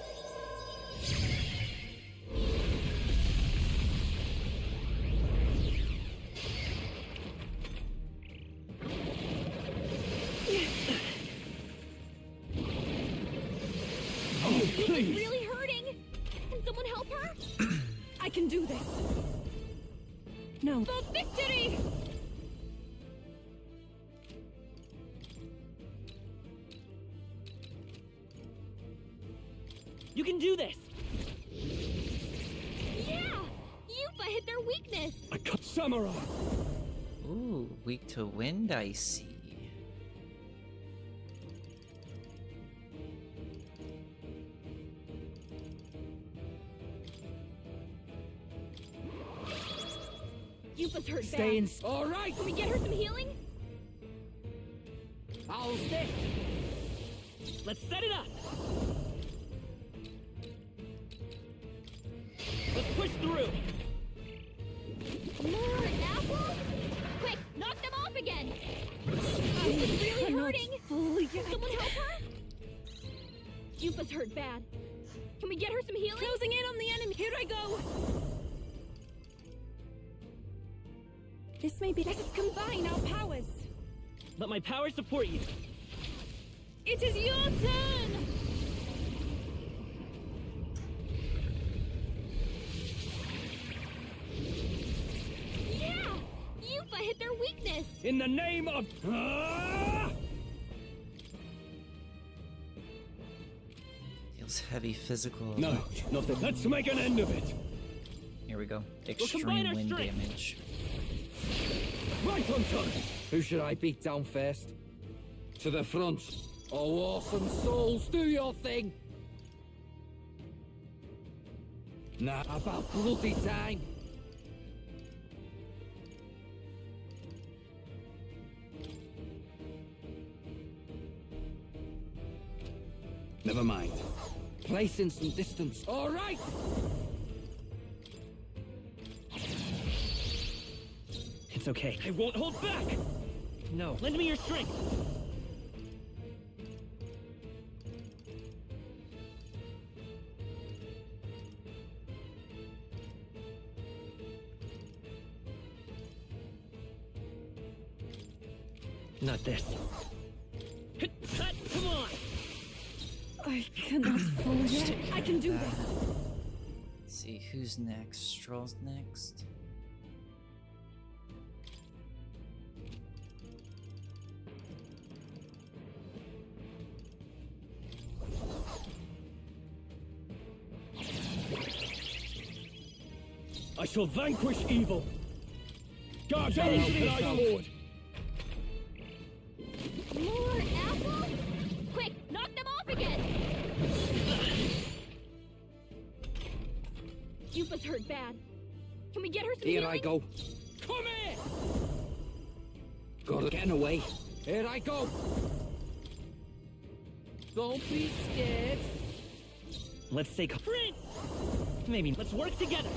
She's really hurting! Can someone help her? I can do this! No. For victory! You can do this! Yeah! Yupa hit their weakness! I cut Samurai! Ooh, weak to wind, I see. Yupa's hurt Stay in. bad. All right! Can we get her some healing? I'll stay! Let's set it up! Let's push through! More apples? Quick, knock them off again! Yupa's really hurting! Can someone help her? Yupa's hurt bad. Can we get her some healing? Closing in on the enemy! Here I go! This may be. Let us combine our powers! Let my power support you! It is your turn! Yeah! Yupa hit their weakness! In the name of... Feels heavy physical. No, nothing. Let's make an end of it! Here we go. combine Extreme our wind strength. damage. Right on time! Who should I beat down first? To the front. Oh, awesome souls, do your thing! Nah, about bloody time! Never mind. Place in some distance. All right! It's okay. I won't hold back! No, lend me your strength! Not this. Come on! I cannot fall yet. I can do this. Let's see, who's next? Stroll's next. I shall vanquish evil! Guards are out and I forward! More apples? Quick, knock them off again! Yupa's hurt bad. Can we get her some Here healing? I go. Come here! Gotta get away. Here I go. Don't be scared. Let's stay Prince! Maybe let's work together!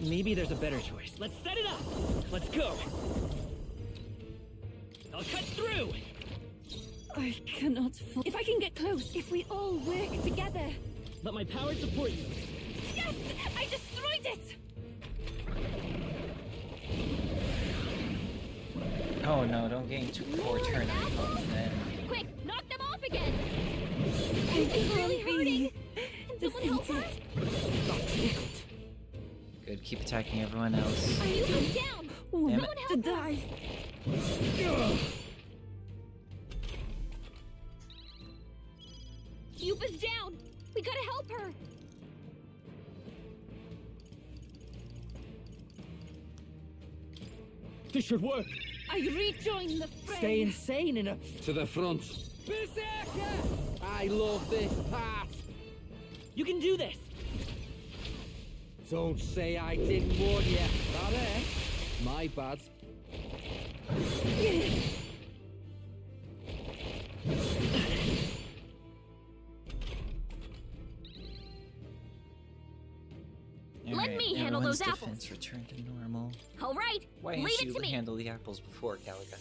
Maybe there's a better choice. Let's set it up! Let's go! I'll cut through! I cannot fall. If I can get close, if we all work together. Let my power support you. Yes! I destroyed it! Oh no, don't gain 4 turn icons then. Quick, knock them off again! It's really hurting! Can someone help her? Good, keep attacking everyone else. Are you down? Damn Someone it. help die! Yupa's down! We gotta help her! This should work! I rejoin the fray! Stay insane in a... To the front. Berserker! I love this part. You can do this! Don't say I didn't warn you. That eh? My bad. Let me handle everyone's those defense apples. returned to normal. All right, Why leave didn't it you to me. handle the apples before, Galaga?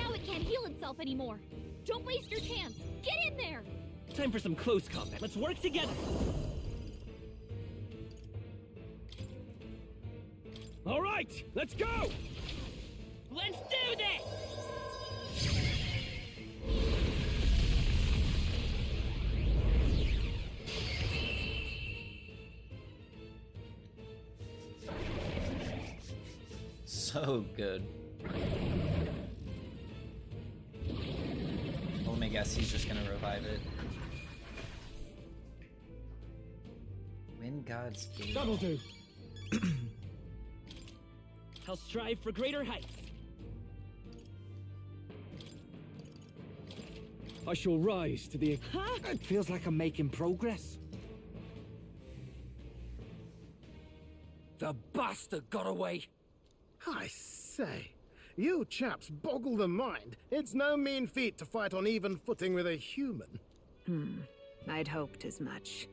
Now it can't heal itself anymore. Don't waste your chance. Get in there! Time for some close combat. Let's work together. All right, let's go! Let's do this! So good. Well, let me guess, he's just gonna revive it. When God's gate. That'll do. I'll strive for greater heights. I shall rise to the... Huh? It feels like I'm making progress. The bastard got away. I say, you chaps boggle the mind. It's no mean feat to fight on even footing with a human. I'd hoped as much.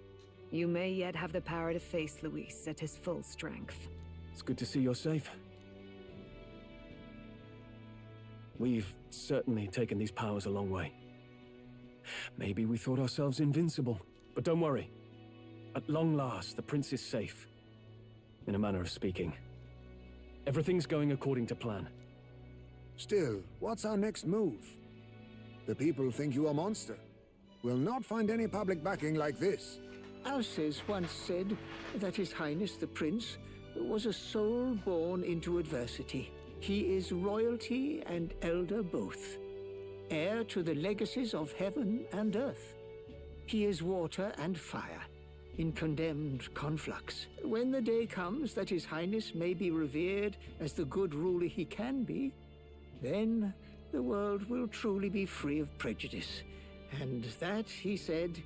You may yet have the power to face Luis at his full strength. It's good to see you're safe. We've certainly taken these powers a long way. Maybe we thought ourselves invincible, but don't worry. At long last, the prince is safe. In a manner of speaking. Everything's going according to plan. Still, what's our next move? The people think you a monster. We'll not find any public backing like this. Alces once said that His Highness the Prince was a soul born into adversity. He is royalty and elder both, heir to the legacies of heaven and earth. He is water and fire, in condemned conflux. When the day comes that His Highness may be revered as the good ruler he can be, then the world will truly be free of prejudice. And that, he said,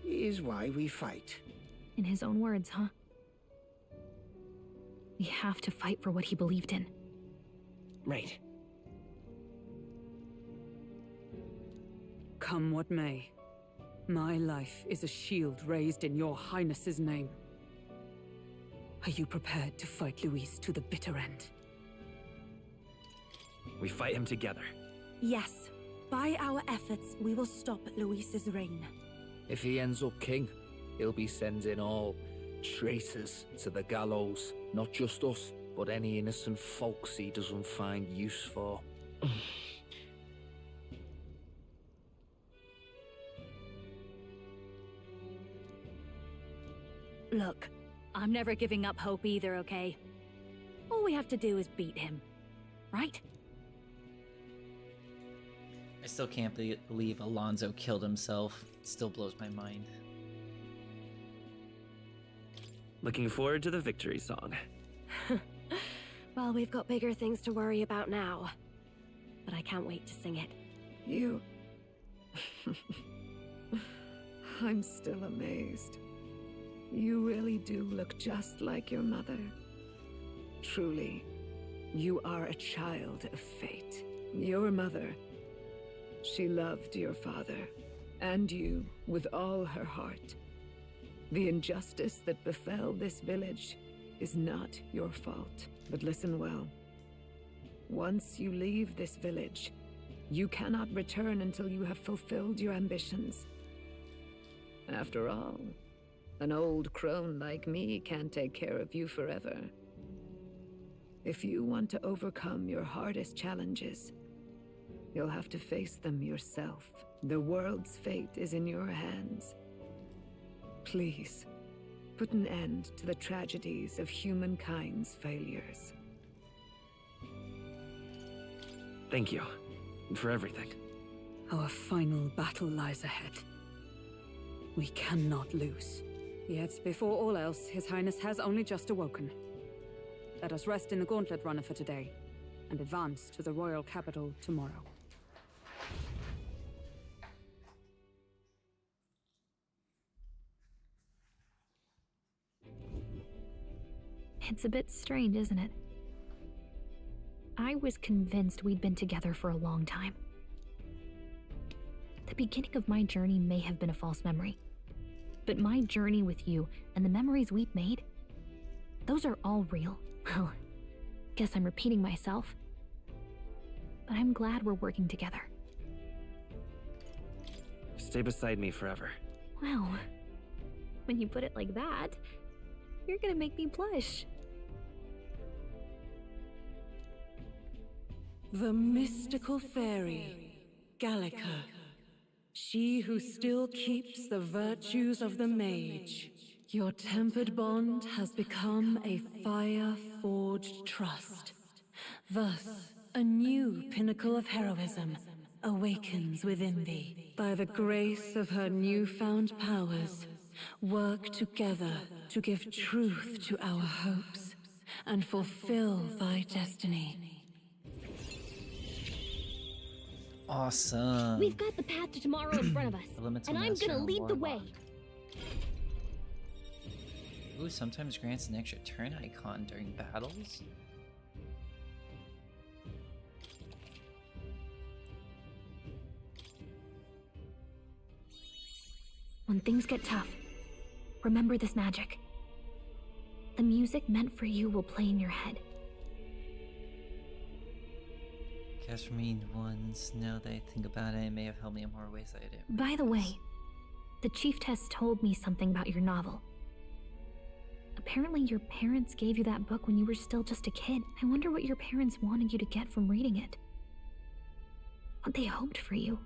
is why we fight. In his own words, huh? We have to fight for what he believed in. Right. Come what may, my life is a shield raised in your highness's name. Are you prepared to fight Luis to the bitter end? We fight him together. Yes. By our efforts, we will stop Luis's reign. If he ends up king, he'll be sending all traitors to the gallows. Not just us, but any innocent folks he doesn't find use for. Look, I'm never giving up hope either, okay? All we have to do is beat him, right? I still can't believe Alonso killed himself. It still blows my mind. Looking forward to the victory song. Well, we've got bigger things to worry about now. But I can't wait to sing it. You... I'm still amazed. You really do look just like your mother. Truly, you are a child of fate. Your mother, she loved your father, and you with all her heart. The injustice that befell this village is not your fault. But listen well. Once you leave this village, you cannot return until you have fulfilled your ambitions. After all, an old crone like me can't take care of you forever. If you want to overcome your hardest challenges, you'll have to face them yourself. The world's fate is in your hands. Please, put an end to the tragedies of humankind's failures. Thank you for everything. Our final battle lies ahead. We cannot lose. Yet, before all else, His Highness has only just awoken. Let us rest in the Gauntlet Runner for today, and advance to the royal capital tomorrow. It's a bit strange, isn't it? I was convinced we'd been together for a long time. The beginning of my journey may have been a false memory. But my journey with you and the memories we've made, those are all real. Well, guess I'm repeating myself. but I'm glad we're working together. Stay beside me forever. Wow. When you put it like that, you're gonna make me blush. The mystical fairy, Gallica. She who still keeps the virtues of the mage. Your tempered bond has become a fire-forged trust. Thus, a new pinnacle of heroism awakens within thee. By the grace of her newfound powers, work together to give truth to our hopes and fulfill thy destiny. Awesome. We've got the path to tomorrow in front of us, and I'm gonna lead the way. Ooh, sometimes grants an extra turn icon during battles. When things get tough, remember this magic. The music meant for you will play in your head. Cast for me once. Now that I think about it, it may have helped me in more ways than I didn't. By the way, the Chieftess told me something about your novel. Apparently your parents gave you that book when you were still just a kid. I wonder what your parents wanted you to get from reading it. What they hoped for you,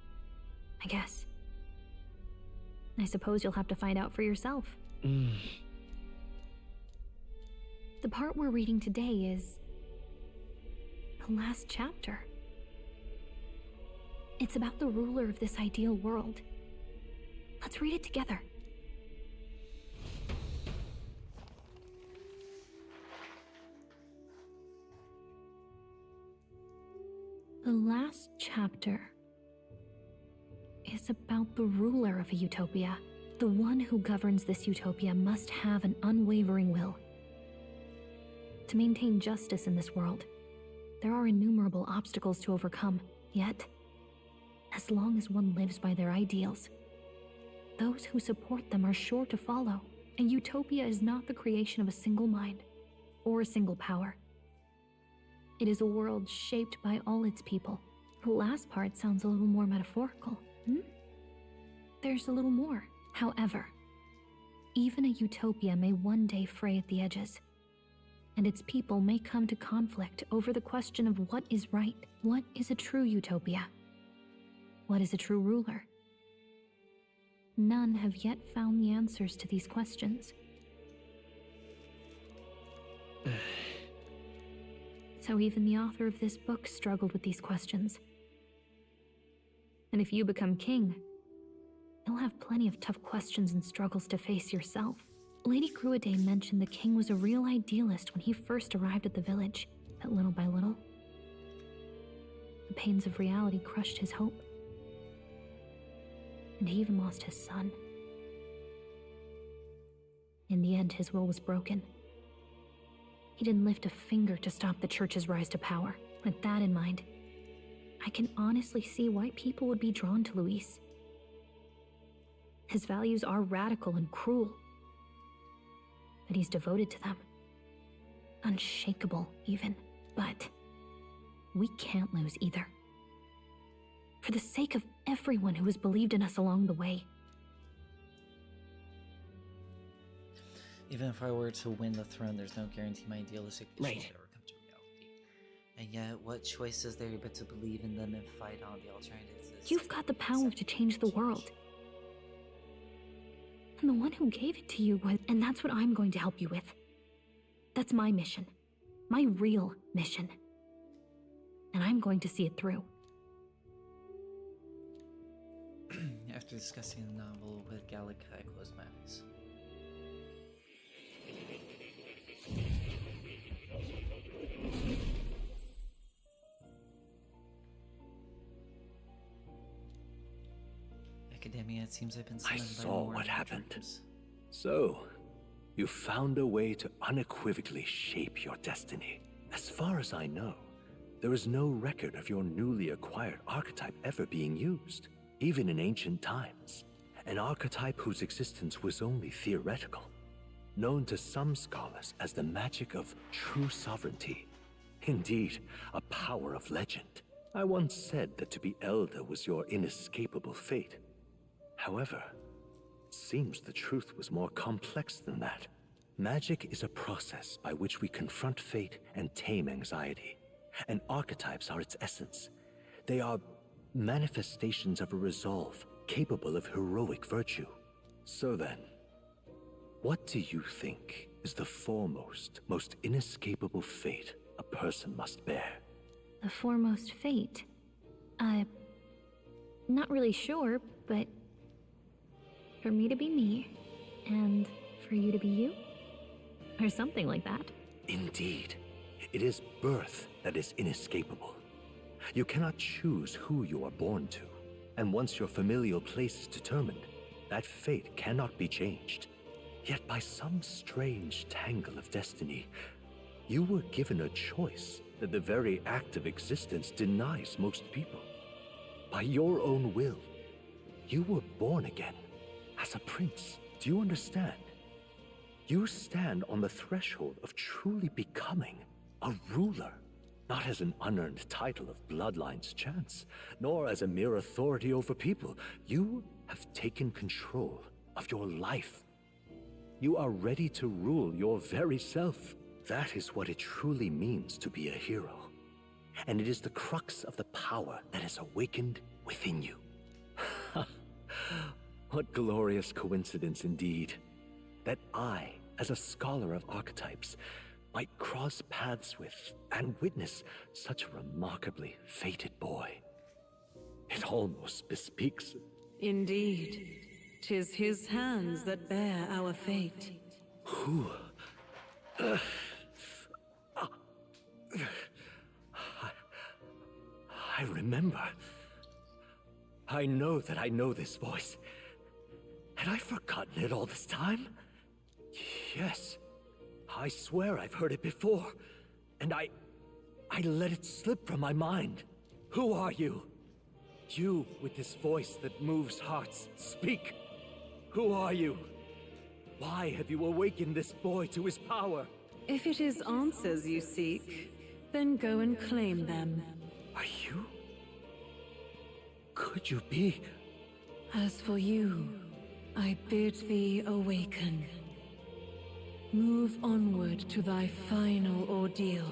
I guess. I suppose you'll have to find out for yourself. The part we're reading today is the last chapter. It's about the ruler of this ideal world. Let's read it together. The last chapter is about the ruler of a utopia. The one who governs this utopia must have an unwavering will. To maintain justice in this world, there are innumerable obstacles to overcome. Yet, as long as one lives by their ideals, those who support them are sure to follow. A utopia is not the creation of a single mind or a single power. It is a world shaped by all its people. The last part sounds a little more metaphorical. There's a little more. However, even a utopia may one day fray at the edges, and its people may come to conflict over the question of what is right. What is a true utopia? What is a true ruler? None have yet found the answers to these questions. So even the author of this book struggled with these questions. And if you become king, you'll have plenty of tough questions and struggles to face yourself. Lady Gruaday mentioned the king was a real idealist when he first arrived at the village, but little by little, the pains of reality crushed his hope. And he even lost his son. In the end, his will was broken. He didn't lift a finger to stop the church's rise to power. With that in mind, I can honestly see why people would be drawn to Luis. His values are radical and cruel, but he's devoted to them. Unshakable, even. But we can't lose either. For the sake of everyone who has believed in us along the way. Even if I were to win the throne, there's no guarantee my idealistic vision will ever come to reality. And yet, what choice is there but to believe in them and fight on the alternatives? You've got the power to change the world. And the one who gave it to you was, and that's what I'm going to help you with. That's my mission. My real mission. And I'm going to see it through. After discussing the novel with Gallica, I closed my eyes. Academia, it seems I've been I summoned by saw more what happened. dreams. So, you found a way to unequivocally shape your destiny. As far as I know, there is no record of your newly acquired archetype ever being used, even in ancient times. An archetype whose existence was only theoretical, known to some scholars as the magic of true sovereignty. Indeed, a power of legend. I once said that to be elder was your inescapable fate. However, it seems the truth was more complex than that. Magic is a process by which we confront fate and tame anxiety, and archetypes are its essence. They are manifestations of a resolve capable of heroic virtue. So then, what do you think is the foremost, most inescapable fate a person must bear? The foremost fate? Not really sure, but for me to be me, and for you to be you? Or something like that. Indeed. It is birth that is inescapable. You cannot choose who you are born to, and once your familial place is determined, that fate cannot be changed. Yet by some strange tangle of destiny, you were given a choice that the very act of existence denies most people. By your own will, you were born again, as a prince. Do you understand? You stand on the threshold of truly becoming a ruler, not as an unearned title of bloodline's chance, nor as a mere authority over people. You have taken control of your life. You are ready to rule your very self. That is what it truly means to be a hero. And it is the crux of the power that is awakened within you. What glorious coincidence indeed, that I, as a scholar of archetypes, might cross paths with and witness such a remarkably fated boy. It almost bespeaks... Indeed, 'tis his hands that bear our fate. Who? I remember. I know that I know this voice. Had I forgotten it all this time? Yes. I swear I've heard it before. And I let it slip from my mind. Who are you? You with this voice that moves hearts. Speak. Who are you? Why have you awakened this boy to his power? If it is answers you seek, then go and claim them. Are you? Could you be? As for you, I bid thee awaken. Move onward to thy final ordeal.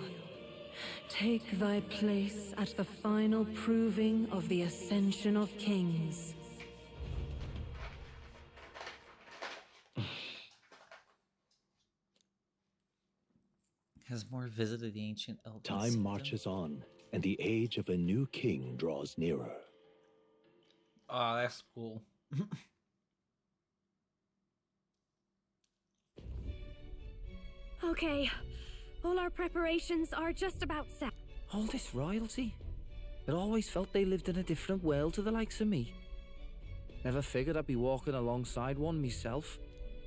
Take thy place at the final proving of the Ascension of Kings. Has more visited the ancient Elven Time Kingdom. marches on, and the age of a new king draws nearer. Oh, that's cool. Okay, all our preparations are just about set. All this royalty? It always felt they lived in a different world to the likes of me. Never figured I'd be walking alongside one myself.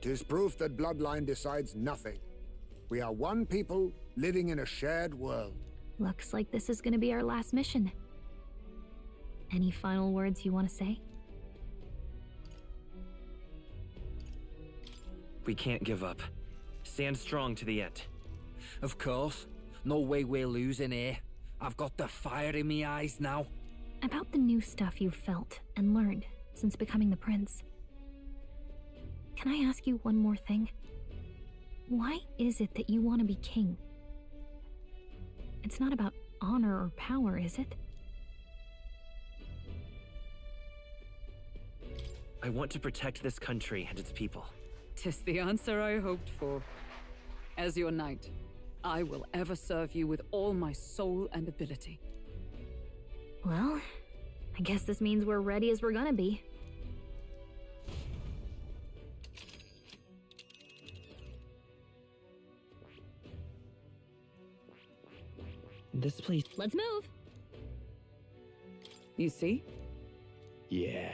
'Tis proof that bloodline decides nothing. We are one people living in a shared world. Looks like this is gonna be our last mission. Any final words you want to say? We can't give up. Stand strong to the end. Of course. No way we're losing here. I've got the fire in me eyes now. About the new stuff you've felt and learned since becoming the prince. Can I ask you one more thing? Why is it that you want to be king? It's not about honor or power, is it? I want to protect this country and its people. 'Tis the answer I hoped for. As your knight, I will ever serve you with all my soul and ability. Well, I guess this means we're ready as we're gonna be. This place. Let's move. You see? Yeah.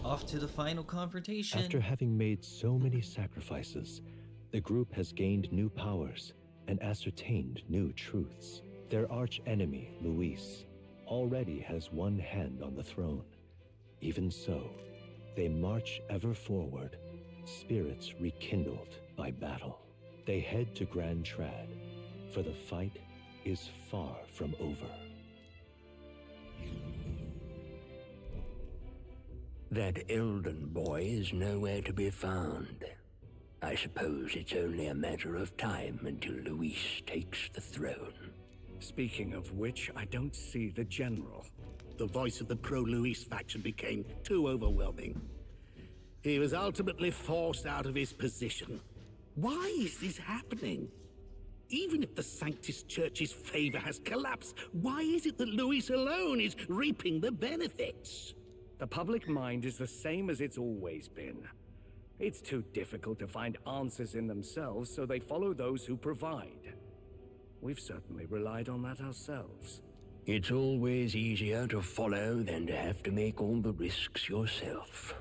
Off to the final confrontation. After having made so many sacrifices, the group has gained new powers and ascertained new truths. Their arch-enemy, Luis, already has one hand on the throne. Even so, they march ever forward, spirits rekindled by battle. They head to Grand Trad, for the fight is far from over. That Elden boy is nowhere to be found. I suppose it's only a matter of time until Luis takes the throne. Speaking of which, I don't see the general. The voice of the pro-Luis faction became too overwhelming. He was ultimately forced out of his position. Why is this happening? Even if the Sanctus Church's favor has collapsed, why is it that Luis alone is reaping the benefits? The public mind is the same as it's always been. It's too difficult to find answers in themselves, so they follow those who provide. We've certainly relied on that ourselves. It's always easier to follow than to have to make all the risks yourself.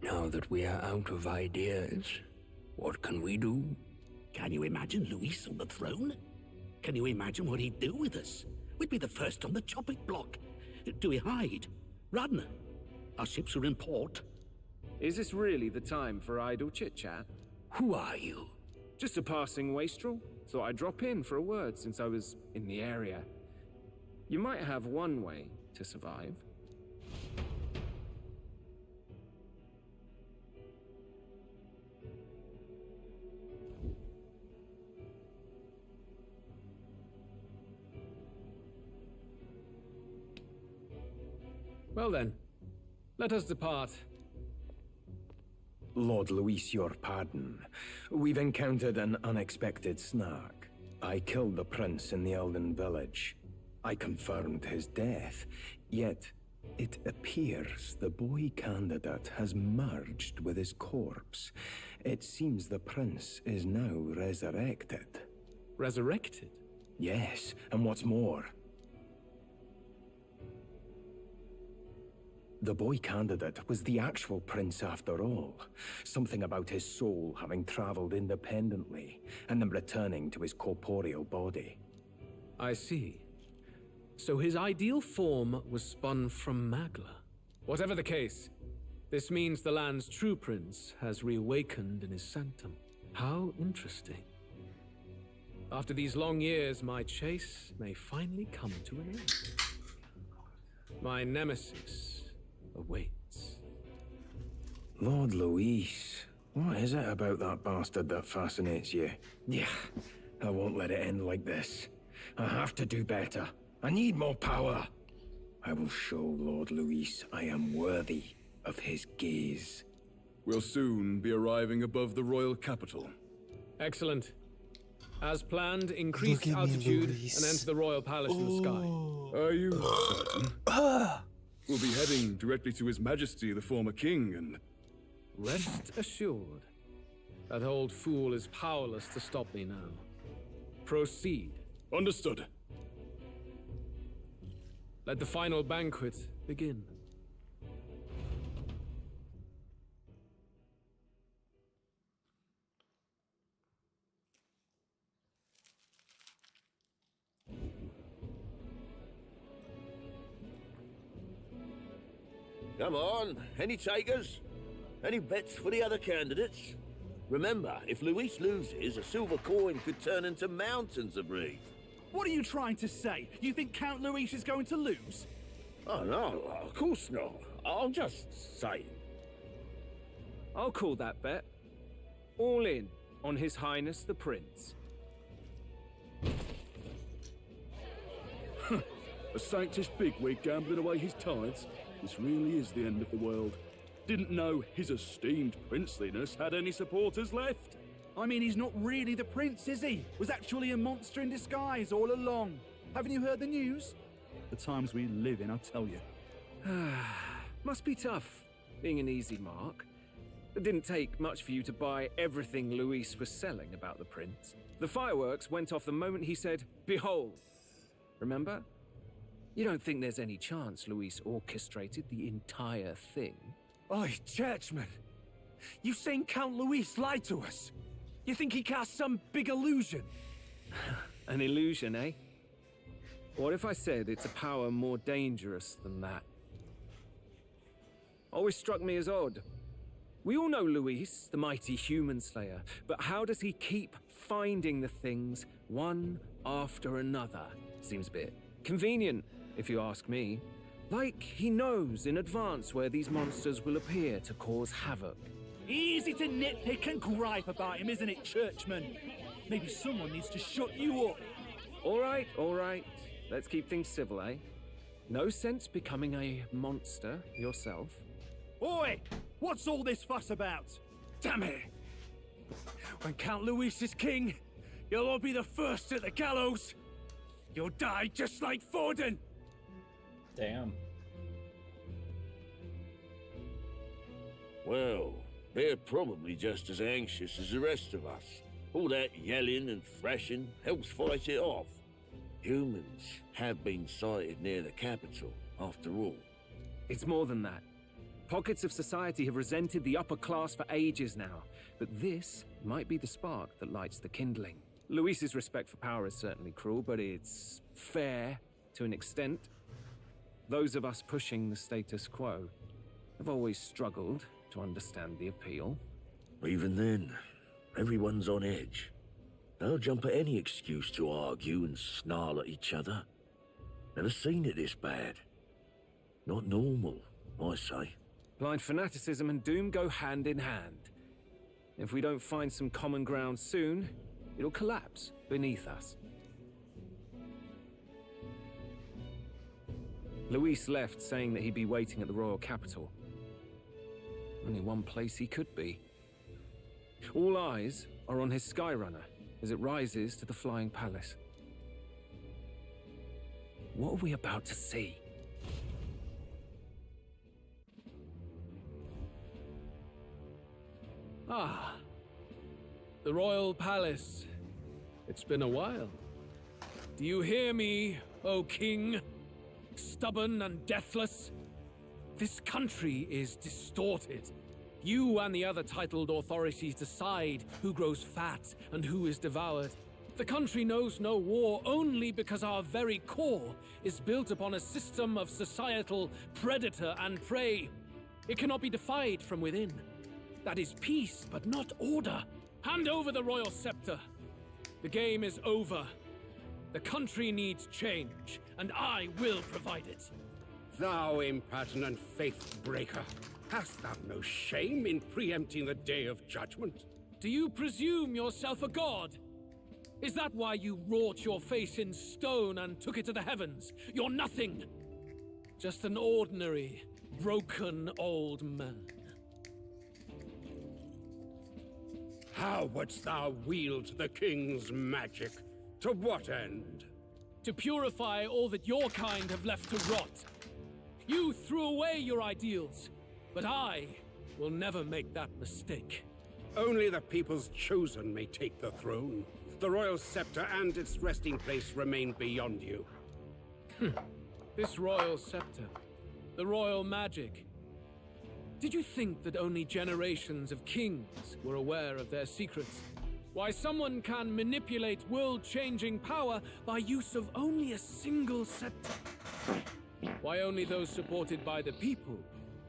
Now that we are out of ideas, what can we do? Can you imagine Luis on the throne? Can you imagine what he'd do with us? We'd be the first on the chopping block. Do we hide? Run? Our ships are in port. Is this really the time for idle chit-chat? Who are you? Just a passing wastrel. Thought I'd drop in for a word since I was in the area. You might have one way to survive. Well then, let us depart. Lord Luis, your pardon. We've encountered an unexpected snag. I killed the prince in the Elden village. I confirmed his death, yet it appears the boy candidate has merged with his corpse. It seems the prince is now resurrected. Resurrected? Yes, and what's more, the boy candidate was the actual prince after all. Something about his soul having traveled independently, and then returning to his corporeal body. I see. So his ideal form was spun from Magla. Whatever the case, this means the land's true prince has reawakened in his sanctum. How interesting. After these long years, my chase may finally come to an end. My nemesis awaits. Lord Luis, what is it about that bastard that fascinates you? Yeah, I won't let it end like this. I have to do better. I need more power. I will show Lord Luis I am worthy of his gaze. We'll soon be arriving above the royal capital. Excellent. As planned, increase altitude and enter the royal palace in the sky. Are you certain? We'll be heading directly to His Majesty, the former king, and... Rest assured. That old fool is powerless to stop me now. Proceed. Understood. Let the final banquet begin. Come on, any takers? Any bets for the other candidates? Remember, if Luis loses, a silver coin could turn into mountains of breeze. What are you trying to say? You think Count Luis is going to lose? Oh, no, of course not. I'm just saying. I'll call that bet. All in on His Highness the Prince. A Sanctus bigwig gambling away his tithes? This really is the end of the world. Didn't know his esteemed princeliness had any supporters left. I mean, he's not really the prince, is he? Was actually a monster in disguise all along. Haven't you heard the news? The times we live in, I tell you. Must be tough, being an easy mark. It didn't take much for you to buy everything Luis was selling about the prince. The fireworks went off the moment he said, "Behold." Remember? You don't think there's any chance Luis orchestrated the entire thing? Oi, churchman! You saying Count Luis lied to us? You think he cast some big illusion? An illusion, eh? What if I said it's a power more dangerous than that? Always struck me as odd. We all know Luis, the mighty human slayer, but how does he keep finding the things one after another? Seems a bit convenient, if you ask me. Like he knows in advance where these monsters will appear to cause havoc. Easy to nitpick and gripe about him, isn't it, Churchman? Maybe someone needs to shut you up. All right. Let's keep things civil, eh? No sense becoming a monster yourself. Oi! What's all this fuss about? Damn it! When Count Luis is king, you'll all be the first at the gallows. You'll die just like Forden. Damn. Well, they're probably just as anxious as the rest of us. All that yelling and thrashing helps fight it off. Humans have been sighted near the capital, after all. It's more than that. Pockets of society have resented the upper class for ages now, but this might be the spark that lights the kindling. Luis's respect for power is certainly cruel, but it's fair to an extent. Those of us pushing the status quo have always struggled to understand the appeal. Even then, everyone's on edge. They'll jump at any excuse to argue and snarl at each other. Never seen it this bad. Not normal, I say. Blind fanaticism and doom go hand in hand. If we don't find some common ground soon, it'll collapse beneath us. Luis left saying that he'd be waiting at the royal capital. Only one place he could be. All eyes are on his Skyrunner as it rises to the flying palace. What are we about to see? Ah, the royal palace. It's been a while. Do you hear me, O king? Stubborn and deathless? This country is distorted. You and the other titled authorities decide who grows fat and who is devoured. The country knows no war only because our very core is built upon a system of societal predator and prey. It cannot be defied from within. That is peace, but not order. Hand over the royal scepter. The game is over. The country needs change, and I will provide it. Thou impertinent faith breaker, hast thou no shame in preempting the day of judgment? Do you presume yourself a god? Is that why you wrought your face in stone and took it to the heavens? You're nothing. Just an ordinary, broken old man. How wouldst thou wield the king's magic? To what end? To purify all that your kind have left to rot. You threw away your ideals, but I will never make that mistake. Only the people's chosen may take the throne. The royal scepter and its resting place remain beyond you. This royal scepter, the royal magic. Did you think that only generations of kings were aware of their secrets? Why someone can manipulate world-changing power by use of only a single scepter? Why only those supported by the people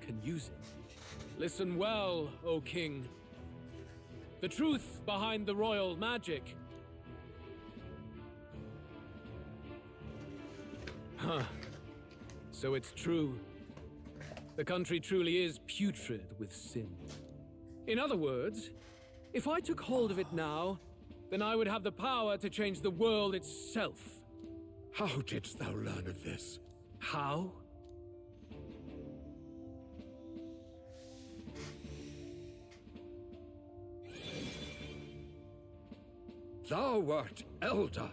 can use it? Listen well, O king. The truth behind the royal magic. Huh. So it's true. The country truly is putrid with sin. In other words, if I took hold of it now, then I would have the power to change the world itself. How didst thou learn of this? How? Thou wert elder.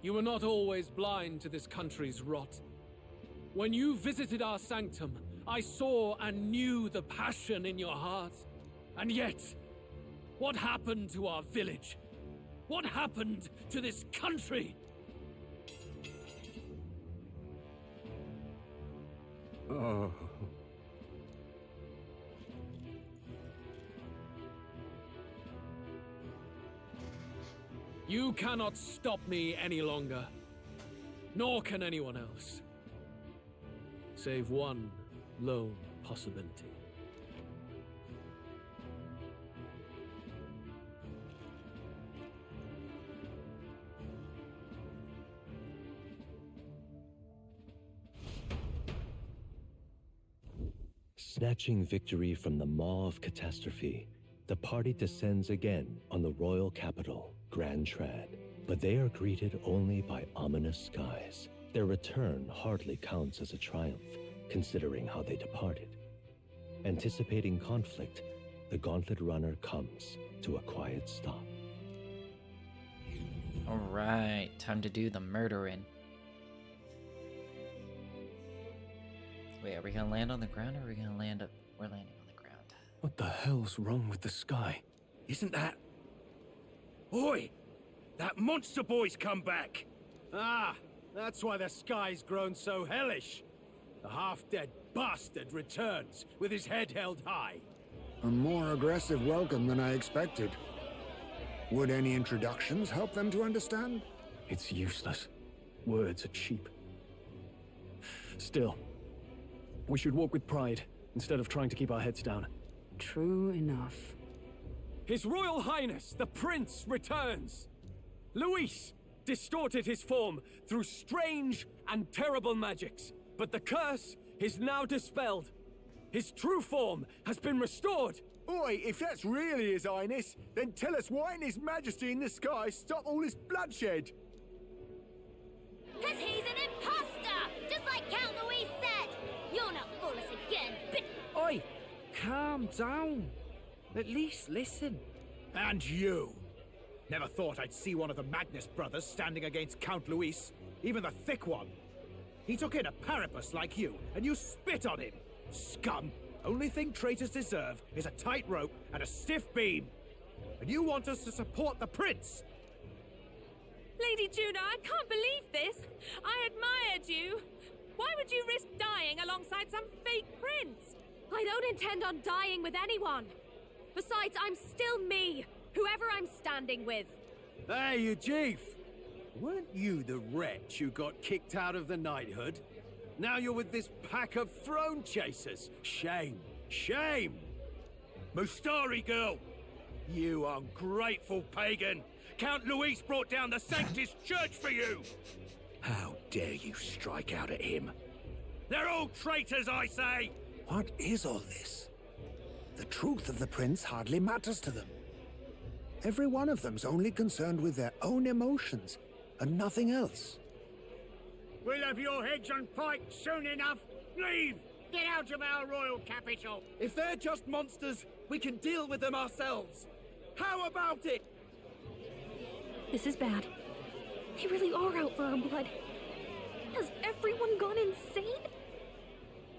You were not always blind to this country's rot. When you visited our sanctum, I saw and knew the passion in your heart. And yet, what happened to our village? What happened to this country? Oh. You cannot stop me any longer. Nor can anyone else. Save one lone possibility. Snatching victory from the maw of catastrophe, the party descends again on the royal capital, Grand Trad. But they are greeted only by ominous skies. Their return hardly counts as a triumph, considering how they departed. Anticipating conflict, the Gauntlet Runner comes to a quiet stop. Alright, time to do the murdering. Wait, are we gonna land on the ground or are we gonna land up? We're landing on the ground. What the hell's wrong with the sky? Isn't that... Oi! That monster boy's come back! Ah, that's why the sky's grown so hellish. The half-dead bastard returns with his head held high. A more aggressive welcome than I expected. Would any introductions help them to understand? It's useless. Words are cheap. Still, we should walk with pride instead of trying to keep our heads down. True enough. His Royal Highness, the Prince, returns! Luis distorted his form through strange and terrible magics, but the curse is now dispelled. His true form has been restored! Oi, if that's really His Highness, then tell us why in His Majesty in the sky stop all this bloodshed? 'Cause he's an imposter! Just like Count Louis said! You're not fool us again, but... Oi! Calm down. At least listen. And you! Never thought I'd see one of the Magnus brothers standing against Count Luis, even the thick one. He took in a parapus like you, and you spit on him! Scum! Only thing traitors deserve is a tight rope and a stiff beam. And you want us to support the prince? Lady Juno, I can't believe this! I admired you! Why would you risk dying alongside some fake prince? I don't intend on dying with anyone! Besides, I'm still me, whoever I'm standing with. Hey, you chief! Weren't you the wretch who got kicked out of the knighthood? Now you're with this pack of throne chasers. Shame! Shame! Mustari girl! You ungrateful pagan! Count Luis brought down the Sanctus Church for you! How dare you strike out at him? They're all traitors, I say! What is all this? The truth of the prince hardly matters to them. Every one of them's only concerned with their own emotions, and nothing else. We'll have your heads on pike soon enough. Leave! Get out of our royal capital! If they're just monsters, we can deal with them ourselves. How about it? This is bad. They really are out for our blood. Has everyone gone insane?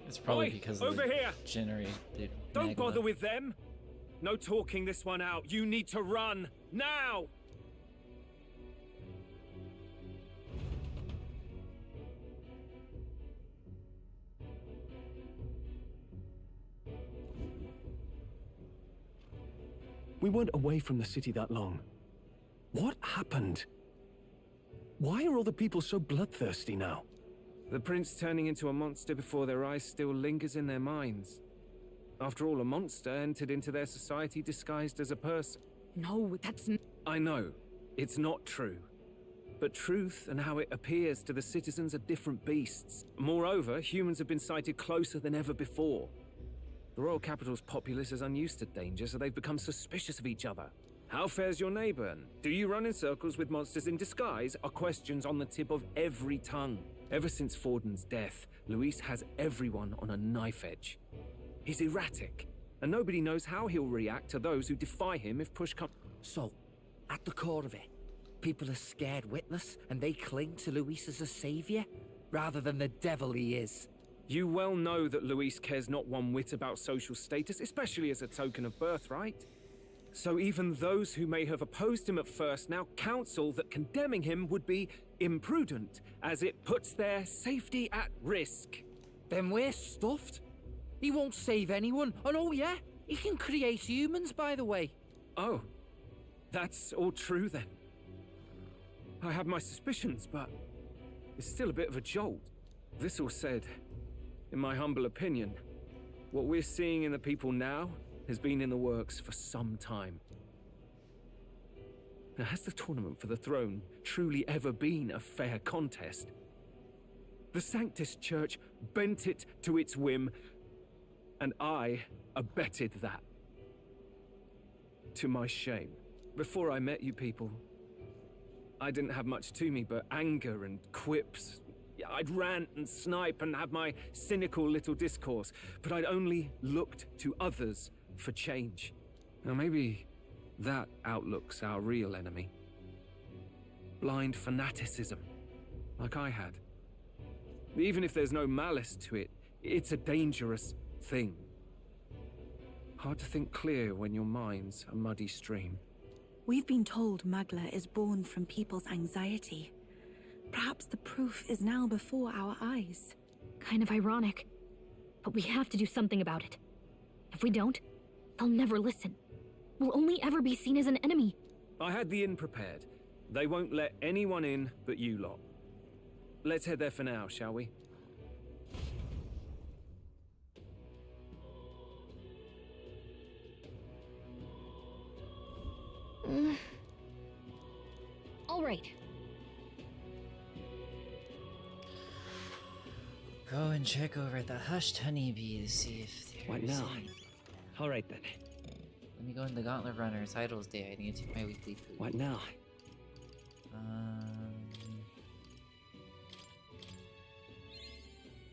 It's probably Oi, because of over the here! generated Don't magma. bother with them! No talking this one out. You need to run! Now! We weren't away from the city that long. What happened? Why are all the people so bloodthirsty now? The prince turning into a monster before their eyes still lingers in their minds. After all, a monster entered into their society disguised as a person. No, that's... I know, it's not true. But truth and how it appears to the citizens are different beasts. Moreover, humans have been sighted closer than ever before. The royal capital's populace is unused to danger, so they've become suspicious of each other. How fares your neighbor? And do you run in circles with monsters in disguise? Are questions on the tip of every tongue. Ever since Forden's death, Luis has everyone on a knife edge. He's erratic, and nobody knows how he'll react to those who defy him if push comes. So, at the core of it, people are scared witless, and they cling to Luis as a savior, rather than the devil he is. You well know that Luis cares not one whit about social status, especially as a token of birthright. So even those who may have opposed him at first now counsel that condemning him would be imprudent, as it puts their safety at risk. Then we're stuffed. He won't save anyone, and oh yeah, he can create humans, by the way. Oh, that's all true then. I have my suspicions, but it's still a bit of a jolt. This all said, in my humble opinion, what we're seeing in the people now has been in the works for some time. Now, has the tournament for the throne truly ever been a fair contest? The Sanctus Church bent it to its whim, and I abetted that. To my shame. Before I met you people, I didn't have much to me but anger and quips. I'd rant and snipe and have my cynical little discourse, but I'd only looked to others for change. Now maybe that outlook's our real enemy. Blind fanaticism, like I had. Even if there's no malice to it, it's a dangerous thing. Hard to think clear when your mind's a muddy stream. We've been told Magla is born from people's anxiety. Perhaps the proof is now before our eyes. Kind of ironic, but we have to do something about it. If we don't, they'll never listen. We'll only ever be seen as an enemy. I had the inn prepared. They won't let anyone in but you lot. Let's head there for now, shall we? All right. Go and check over the hushed honeybee to see if there's What now? anything. All right then. Let me go in the Gauntlet Runner's Idols Day. I need to take my weekly food. What now?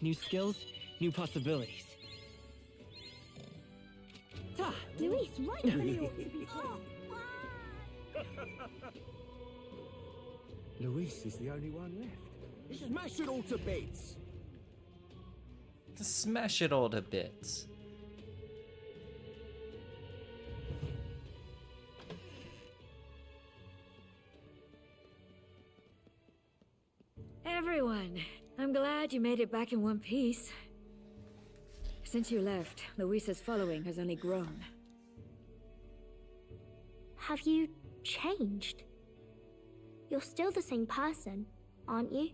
New skills, new possibilities. Luis, right where you ought to be. Luis is the only one left. Smash it all to bits. Smash it all to bits. Everyone, I'm glad you made it back in one piece. Since you left, Luisa's following has only grown. Have you changed? You're still the same person, aren't you?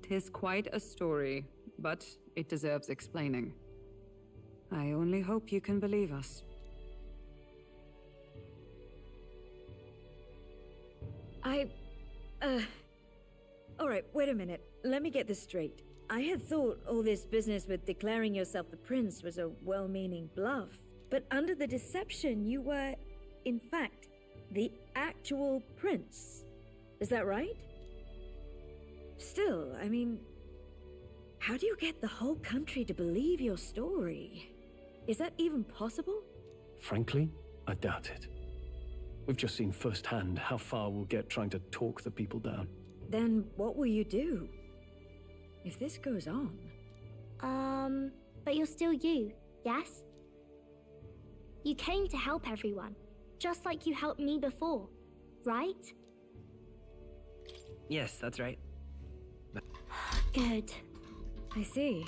'Tis quite a story, but it deserves explaining. I only hope you can believe us. Alright, wait a minute. Let me get this straight. I had thought all this business with declaring yourself the prince was a well-meaning bluff. But under the deception, you were, in fact, the actual prince. Is that right? Still, I mean, how do you get the whole country to believe your story? Is that even possible? Frankly, I doubt it. We've just seen firsthand how far we'll get trying to talk the people down. Then what will you do? If this goes on... But you're still you, yes? You came to help everyone, just like you helped me before, right? Yes, that's right. Good. I see.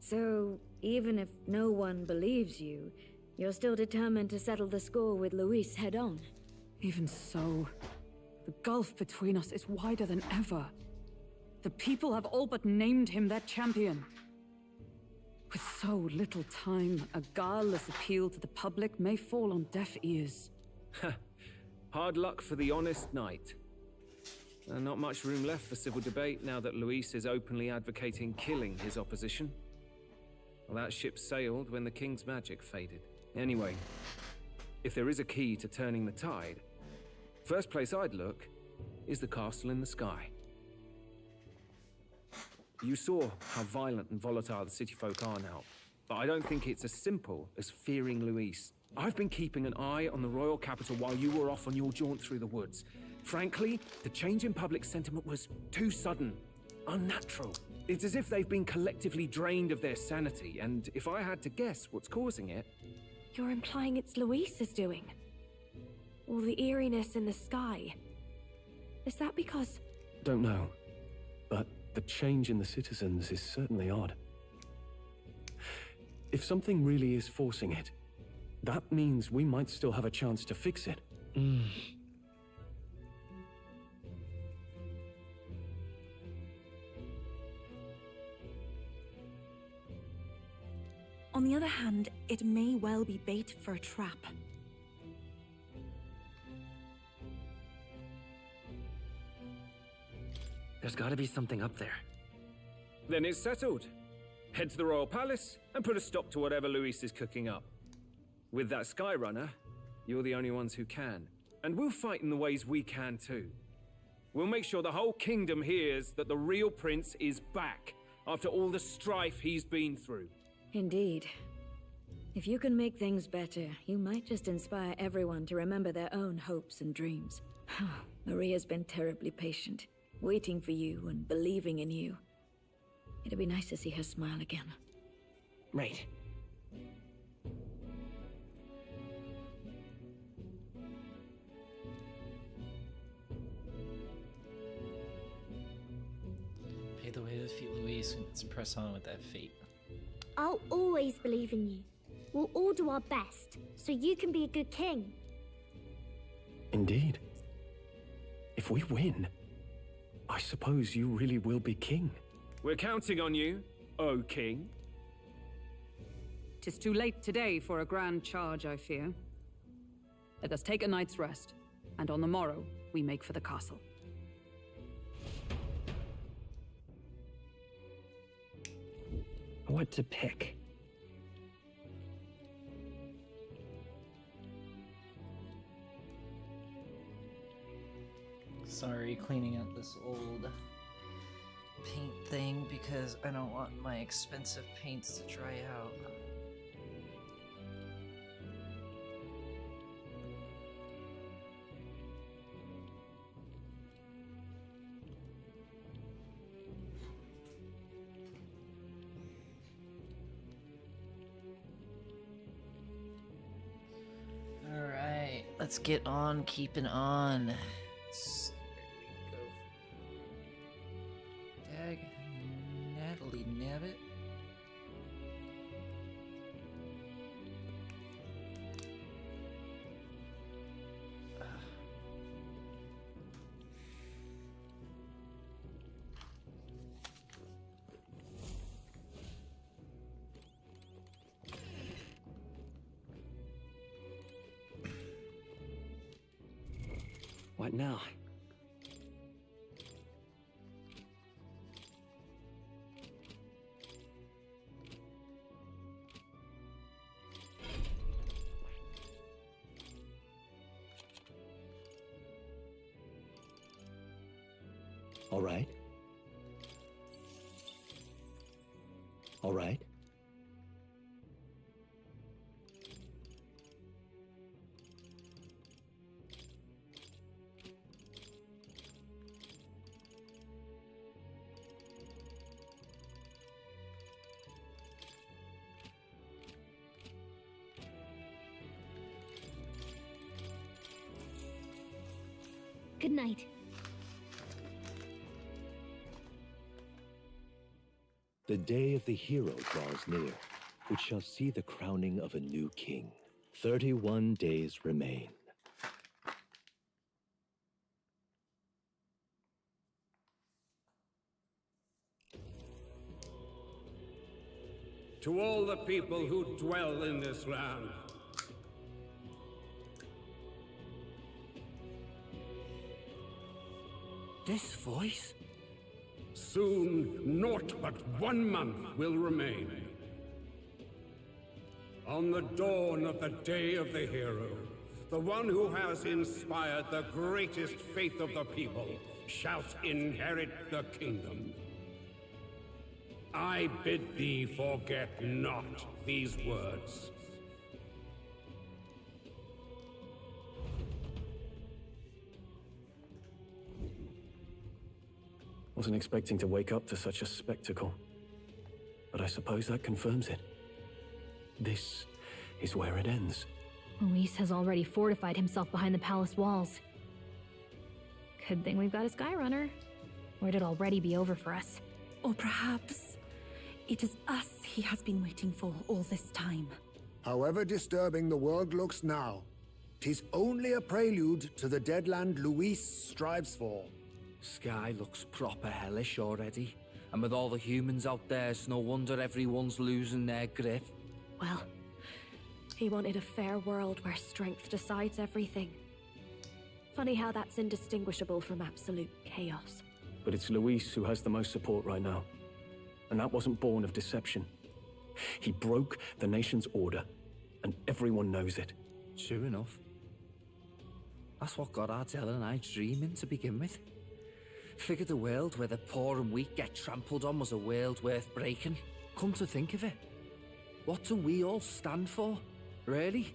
So, even if no one believes you, you're still determined to settle the score with Luis head on? Even so, the gulf between us is wider than ever. The people have all but named him their champion. With so little time, a guileless appeal to the public may fall on deaf ears. Hard luck for the honest knight. Not much room left for civil debate now that Luis is openly advocating killing his opposition. Well, that ship sailed when the king's magic faded. Anyway, if there is a key to turning the tide, first place I'd look is the castle in the sky. You saw how violent and volatile the city folk are now, but I don't think it's as simple as fearing Luis. I've been keeping an eye on the royal capital while you were off on your jaunt through the woods. Frankly, the change in public sentiment was too sudden, unnatural. It's as if they've been collectively drained of their sanity, and if I had to guess what's causing it... You're implying it's Luis's doing? All the eeriness in the sky. Is that because... Don't know, but the change in the citizens is certainly odd. If something really is forcing it, that means we might still have a chance to fix it. On the other hand, it may well be bait for a trap. There's gotta be something up there. Then it's settled. head to the royal palace, and put a stop to whatever Luis is cooking up. With that Skyrunner, you're the only ones who can. And we'll fight in the ways we can too. We'll make sure the whole kingdom hears that the real prince is back after all the strife he's been through. Indeed. If you can make things better, you might just inspire everyone to remember their own hopes and dreams. Maria's been terribly patient, waiting for you and believing in you. It'd be nice to see her smile again. Right. Pay the way to defeat Luis and let's press on with that fate. I'll always believe in you. We'll all do our best, so you can be a good king. Indeed. If we win, I suppose you really will be king. We're counting on you, O king. 'Tis too late today for a grand charge, I fear. Let us take a night's rest, and on the morrow, we make for the castle. What to pick? Sorry, cleaning up this old paint thing because I don't want my expensive paints to dry out. Alright, let's get on keeping on. Dag Natalie Nabbit. What now? All right. All right. Good night. The day of the hero draws near, which shall see the crowning of a new king. 31 days remain. To all the people who dwell in this land, this voice? soon naught but 1 month will remain. On the dawn of the day of the hero, the one who has inspired the greatest faith of the people shalt inherit the kingdom. I bid thee forget not these words. Wasn't expecting to wake up to such a spectacle, but I suppose that confirms it. This is where it ends. Luis has already fortified himself behind the palace walls. Good thing we've got a Skyrunner, or it'd already be over for us. Or perhaps it is us he has been waiting for all this time. However disturbing the world looks now, 'tis only a prelude to the deadland Luis strives for. Sky looks proper hellish already. And with all the humans out there, it's no wonder everyone's losing their grip. Well, he wanted a fair world where strength decides everything. Funny how that's indistinguishable from absolute chaos. But it's Luis who has the most support right now. and that wasn't born of deception. He broke the nation's order, and everyone knows it. True enough. That's what got Ardell and I dreaming to begin with. Figured a world where the poor and weak get trampled on was a world worth breaking. Come to think of it, what do we all stand for, really?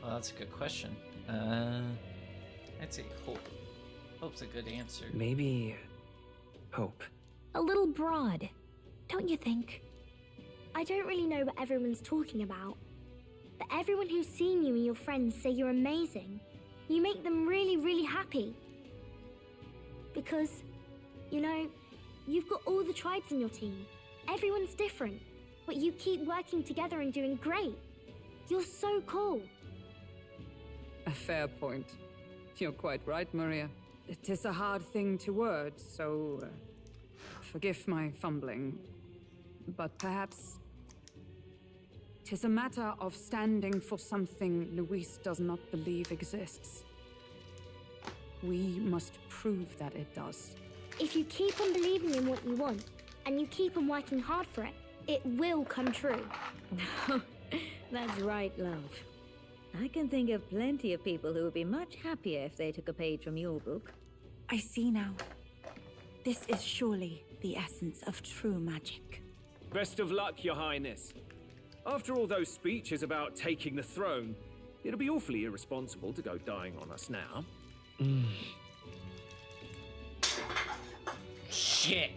Well, that's a good question. I'd say hope. Hope's a good answer. Maybe hope. A little broad, don't you think? I don't really know what everyone's talking about, but everyone who's seen you and your friends say you're amazing. You make them really, really happy. Because, you know, you've got all the tribes in your team. Everyone's different, but you keep working together and doing great. You're so cool. A fair point. You're quite right, Maria. It is a hard thing to word, so forgive my fumbling. But perhaps 'tis a matter of standing for something Luis does not believe exists. We must prove that it does. If you keep on believing in what you want, and you keep on working hard for it, it will come true. That's right, love. I can think of plenty of people who would be much happier if they took a page from your book. I see now. This is surely the essence of true magic. Best of luck, Your Highness. After all those speeches about taking the throne, it'll be awfully irresponsible to go dying on us now. Shit.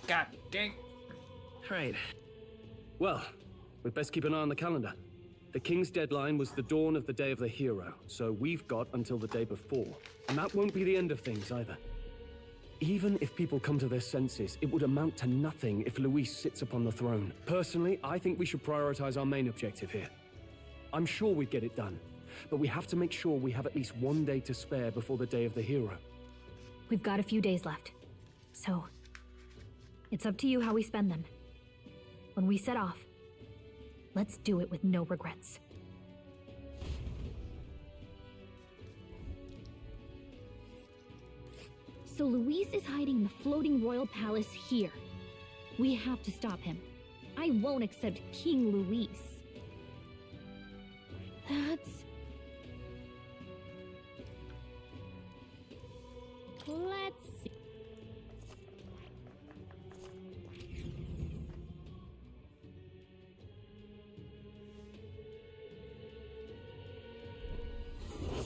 God dang. Right. Well, we'd best keep an eye on the calendar. The king's deadline was the dawn of the day of the hero, so we've got until the day before. And that won't be the end of things either. Even if people come to their senses, it would amount to nothing if Luis sits upon the throne. Personally, I think we should prioritize our main objective here. I'm sure we'd get it done, but we have to make sure we have at least one day to spare before the day of the hero. We've got a few days left, so it's up to you how we spend them. When we set off, let's do it with no regrets. So Luis is hiding in the floating royal palace here. We have to stop him. I won't accept King Luis. Let's see.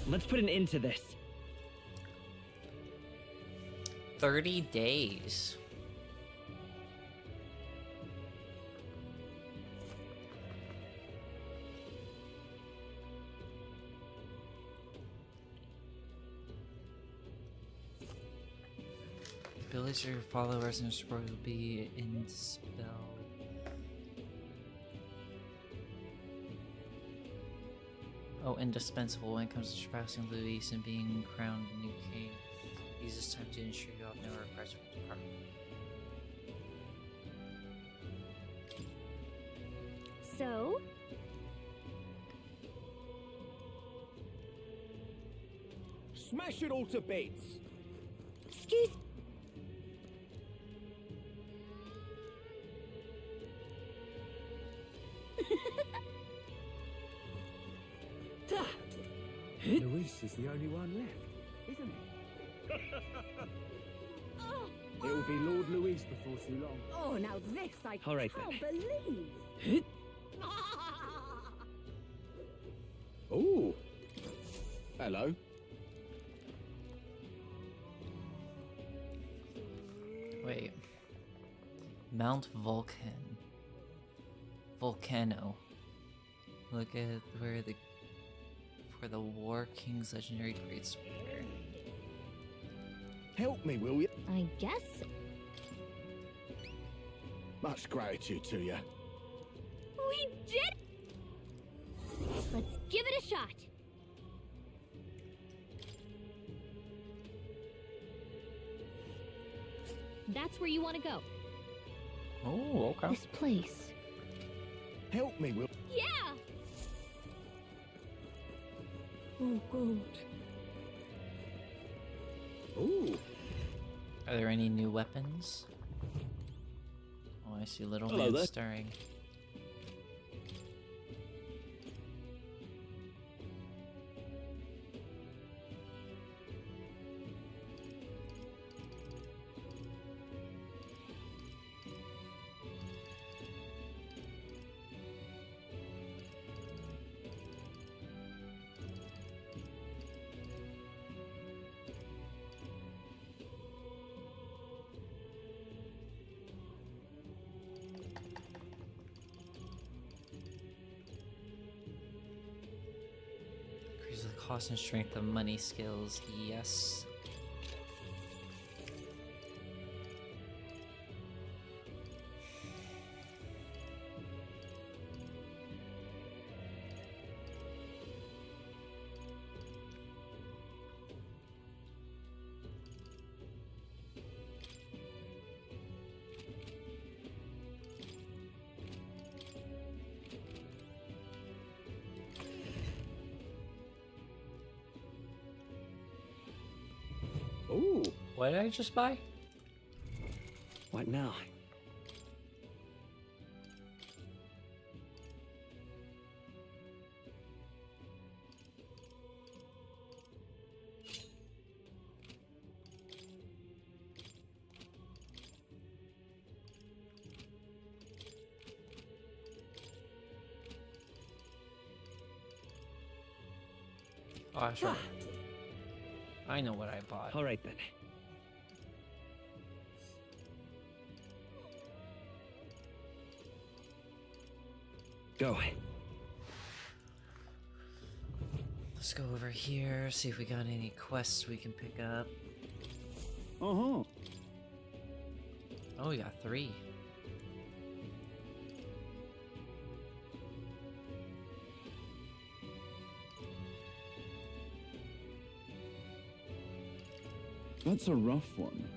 Let's put an end to this. 30 days. Villager followers and support will be dispelled. Oh, indispensable when it comes to surpassing Luis and being crowned new king. Use this time to ensure you have no regrets from the department. So? Smash it all to bits! Excuse... Luis is the only one left, isn't he? It will be Lord Luis before too long. Oh, now this I All right, can't believe. Oh, hello. Wait. Mount Volcano. Look at where the War King's legendary greatsword. Help me, will you? I guess. Much gratitude to you. We did it! Let's give it a shot. That's where you want to go. Oh, okay. This place. Help me, will. Yeah! Oh, God. Ooh. Are there any new weapons? Oh, I see little Hello man there. stirring. Increase the cost and strength of money skills. Yes. Ooh. What did I just buy? What now? Oh, sure. I know what I bought. All right then. Go. Let's go over here, see if we got any quests we can pick up. Uh-huh. Oh, we got 3. That's a rough one.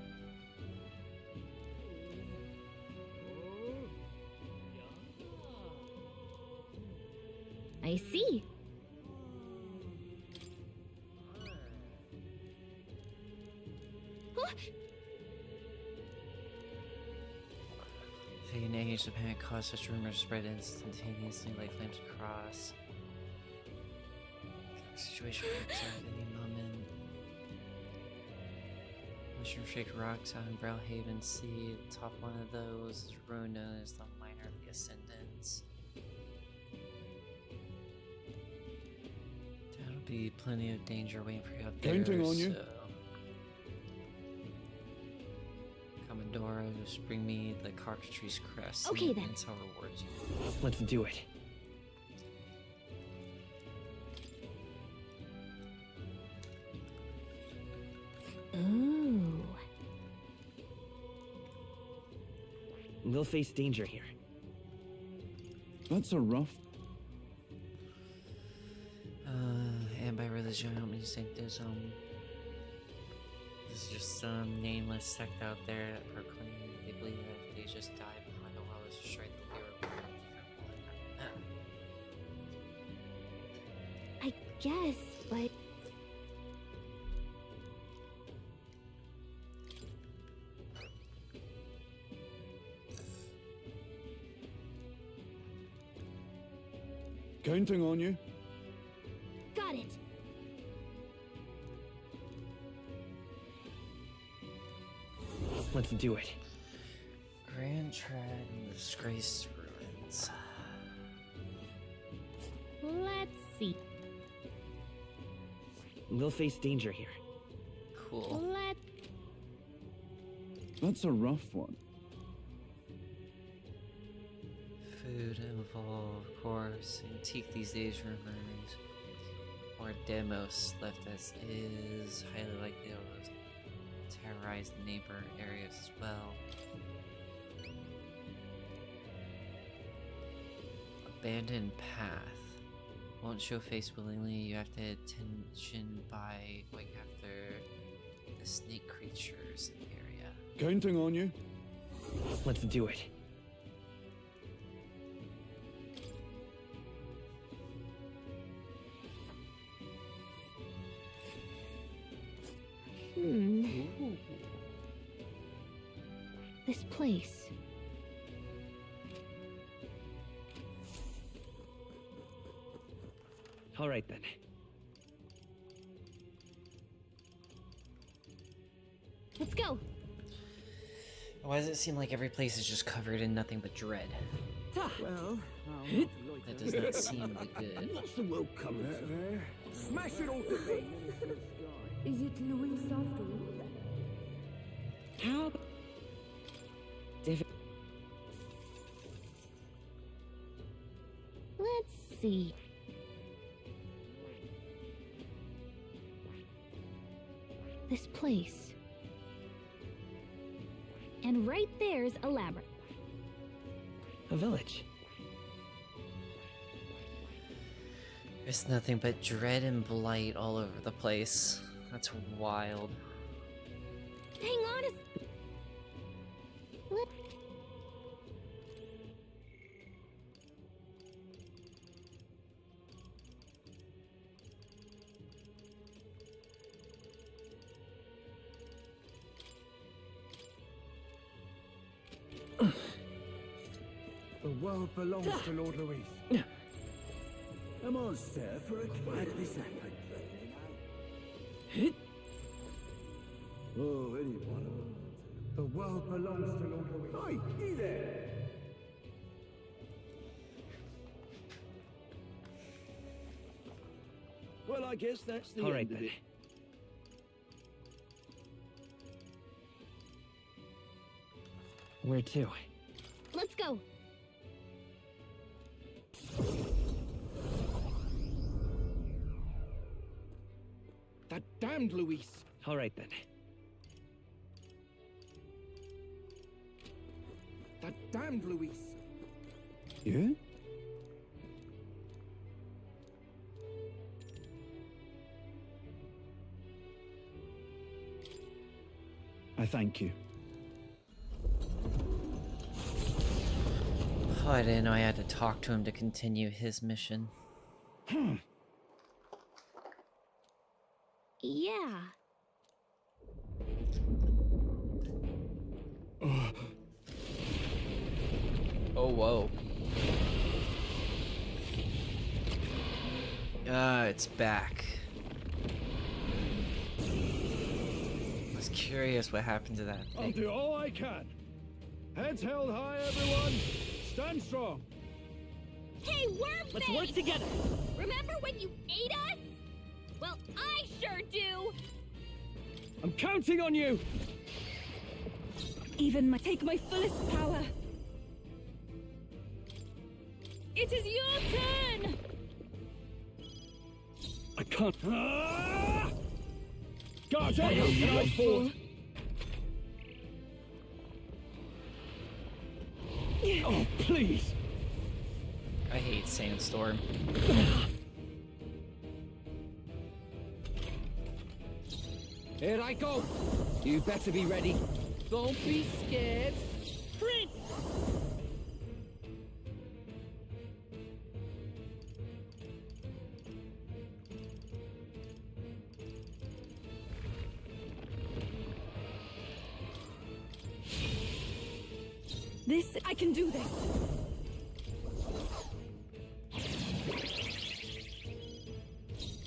I see. Huh? The age of panic caused such rumors to spread instantaneously like flames across. Situation breaks out at any moment. Mushroom shake rocks out in Brellhaven Sea. The top one of those is ruined, known as the Minor of the Ascendants. There'll be plenty of danger waiting for you up there. Counting on you. So Commodore, just bring me the cockatrice crest. Okay, then. That's how it rewards you. Let's do it. Ooh. We'll face danger here. That's a rough. And by religion, I don't mean sanctism. This is just some nameless sect out there that proclaim they believe that if they just die behind a well, it's destroyed the lyric I guess, but Counting on you. got it. Let's do it. Grand Trad and Disgraced Ruins. Let's see. We'll face danger here. Cool. That's a rough one. Food involved, of course. Antique these days, rumors. Or demos left as is. Highly likely it will terrorize the neighbor areas as well. Abandoned path. Won't show face willingly. You have to attention by going after the snake creatures in the area. Counting on you. Let's do it. This place. All right then. Let's go. Why does it seem like every place is just covered in nothing but dread? Well, That does not seem good. What's the world coming to? Smash it all to me! Is it Louis after all? How? Let's see. This place. And right there's a labyrinth. A village. There's nothing but dread and blight all over the place. That's wild. Hang on a Let The world belongs to Lord Louis. A monster for a quiet resentment. Oh, anyone. The world belongs to Lord Louis. Hi, you there! Well, I guess that's the All right end of then. it. Where to? Let's go. That damned Luis. All right then. That damned Luis. Yeah? I thank you. Oh, I didn't know I had to talk to him to continue his mission. Yeah. Oh, whoa. It's back. I was curious what happened to that I'll thing. do all I can. Heads held high, everyone. Stand strong. Hey, worm Let's work together. Remember when you ate us? Well, I sure do! I'm counting on you. Take my fullest power. It is your turn! I can't. Guards up! Guys forward. Oh, please. I hate Sandstorm. Here I go. You better be ready. Don't be scared. Prince! I can do this.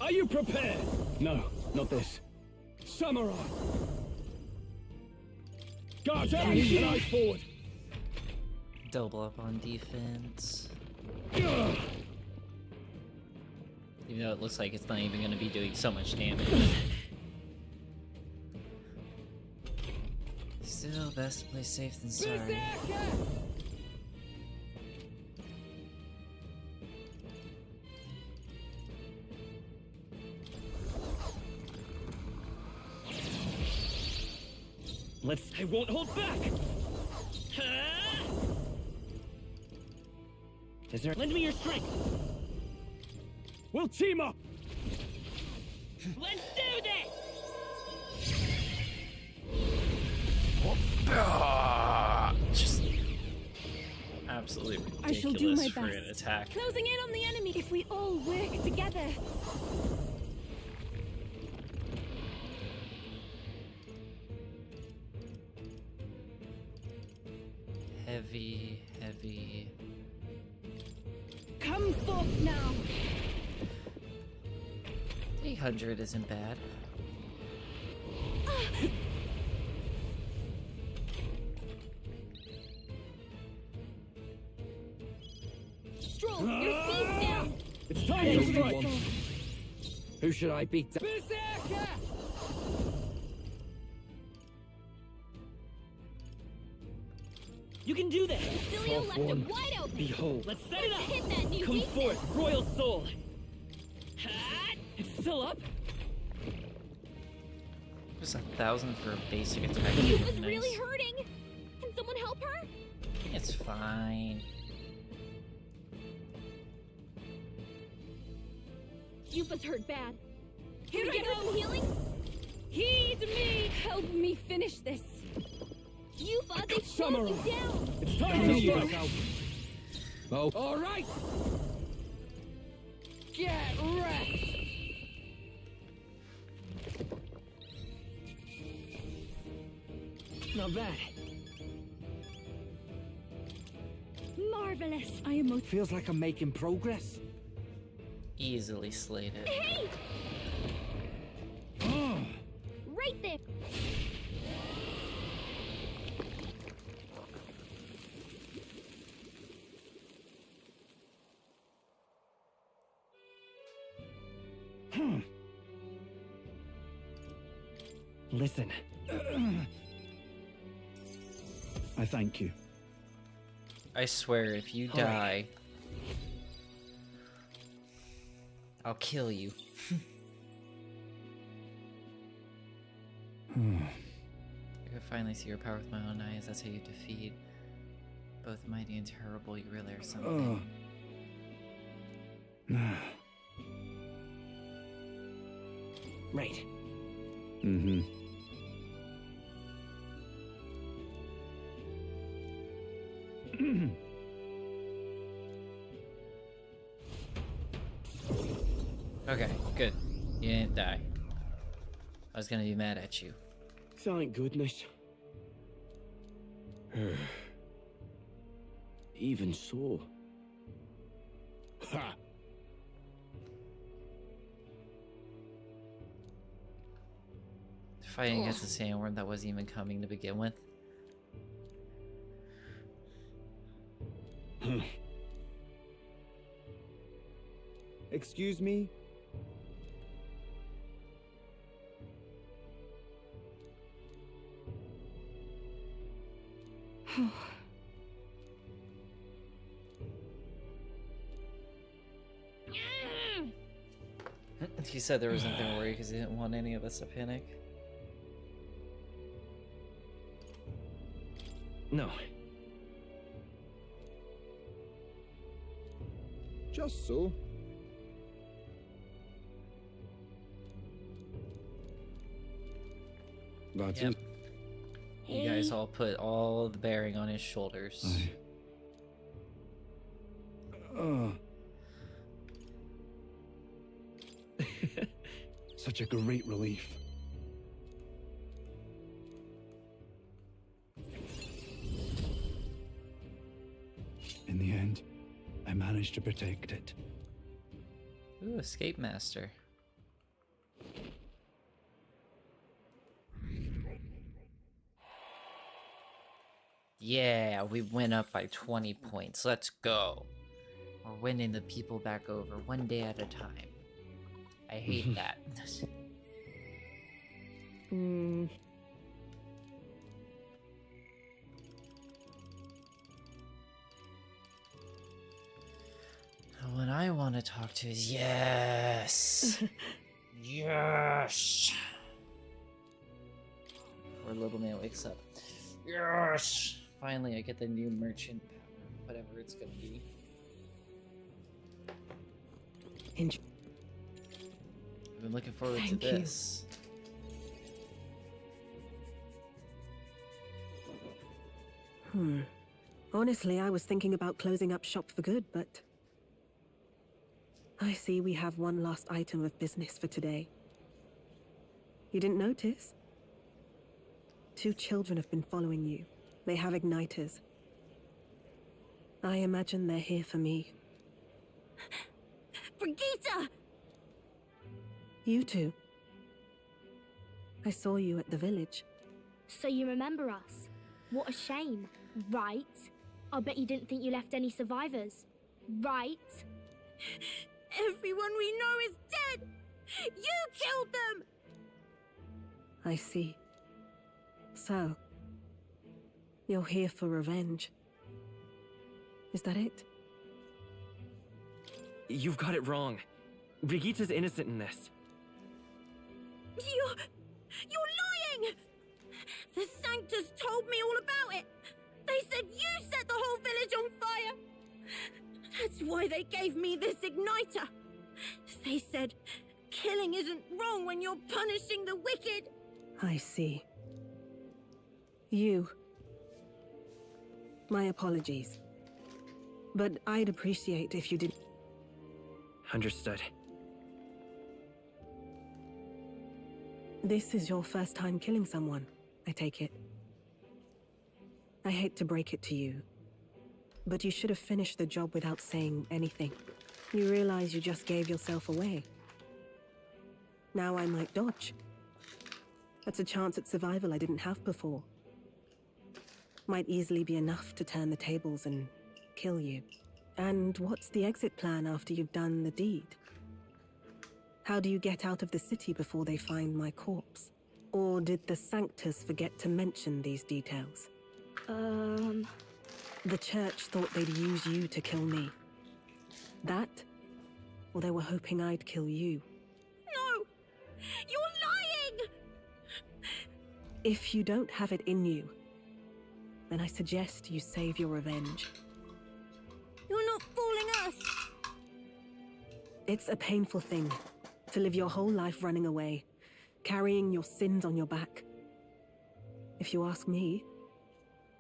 Are you prepared? No, not this. Samurai! Guards up! Eyes forward! Double up on defense. Even though it looks like it's not even going to be doing so much damage. Still, best to play safe than sorry. I won't hold back! Is there... Lend me your strength! We'll team up! Let's do this! Just absolutely I shall do ridiculous my for best. an attack. Closing in on the enemy if we all work together. heavy, heavy. Come forth now. 800 isn't bad. Stroll, your speed's down. It's time to strike! Who should I beat? Berserker! You can do this! Cilio left him wide open! Behold. Let's set it up! Hit that new Come weakness. forth, royal soul! Ha! It's still up? Just 1,000 for a basic attack. Yufa's Nice. really hurting! Can someone help her? It's fine. Yufa's hurt bad. Here Can we I get her go. some healing? Heed me! Help me finish this! Yufa, they've slowed you down! It's time to strike! Oh. All right! Get wrecked! Not bad. Marvelous! I am most Feels like I'm making progress. Easily slated. Hey! Right there! Listen. I thank you. I swear, if you die, I'll kill you. I could finally see your power with my own eyes. That's how you defeat both mighty and terrible. You really are something. Right. Mm-hmm. Okay, good. You didn't die. I was gonna be mad at you. Thank goodness. Even so. Ha! Fighting against the sandworm that wasn't even coming to begin with. Excuse me? He said there was nothing to worry because he didn't want any of us to panic. No. Just so. That's Yep. it. You guys all put all the bearing on his shoulders. Such a great relief. In the end, I managed to protect it. Ooh, Escape Master. Yeah, we went up by 20 points. Let's go. We're winning the people back over one day at a time. I hate that. What I want to talk to is yes. Yes. Before little man wakes up. Yes. Finally, I get the new merchant power, whatever it's gonna be. I've been looking forward Thank to you. this. Honestly, I was thinking about closing up shop for good, but I see we have one last item of business for today. You didn't notice? 2 children have been following you. They have igniters. I imagine they're here for me. Brigitte! You two. I saw you at the village. So you remember us? What a shame, right? I'll bet you didn't think you left any survivors, right? Everyone we know is dead! You killed them! I see. So, you're here for revenge. Is that it? You've got it wrong. Brigitte's innocent in this. You're lying! The Sanctus told me all about it. They said you set the whole village on fire. That's why they gave me this igniter. They said killing isn't wrong when you're punishing the wicked. I see. You. My apologies. But I'd appreciate if you did. Understood. This is your first time killing someone, I take it. I hate to break it to you, but you should have finished the job without saying anything. You realize you just gave yourself away. Now I might dodge. That's a chance at survival I didn't have before. Might easily be enough to turn the tables and kill you. And what's the exit plan after you've done the deed? How do you get out of the city before they find my corpse? Or did the Sanctus forget to mention these details? The church thought they'd use you to kill me. That? Or they were hoping I'd kill you? No! You're lying! If you don't have it in you, then I suggest you save your revenge. You're not fooling us! It's a painful thing to live your whole life running away, carrying your sins on your back. If you ask me,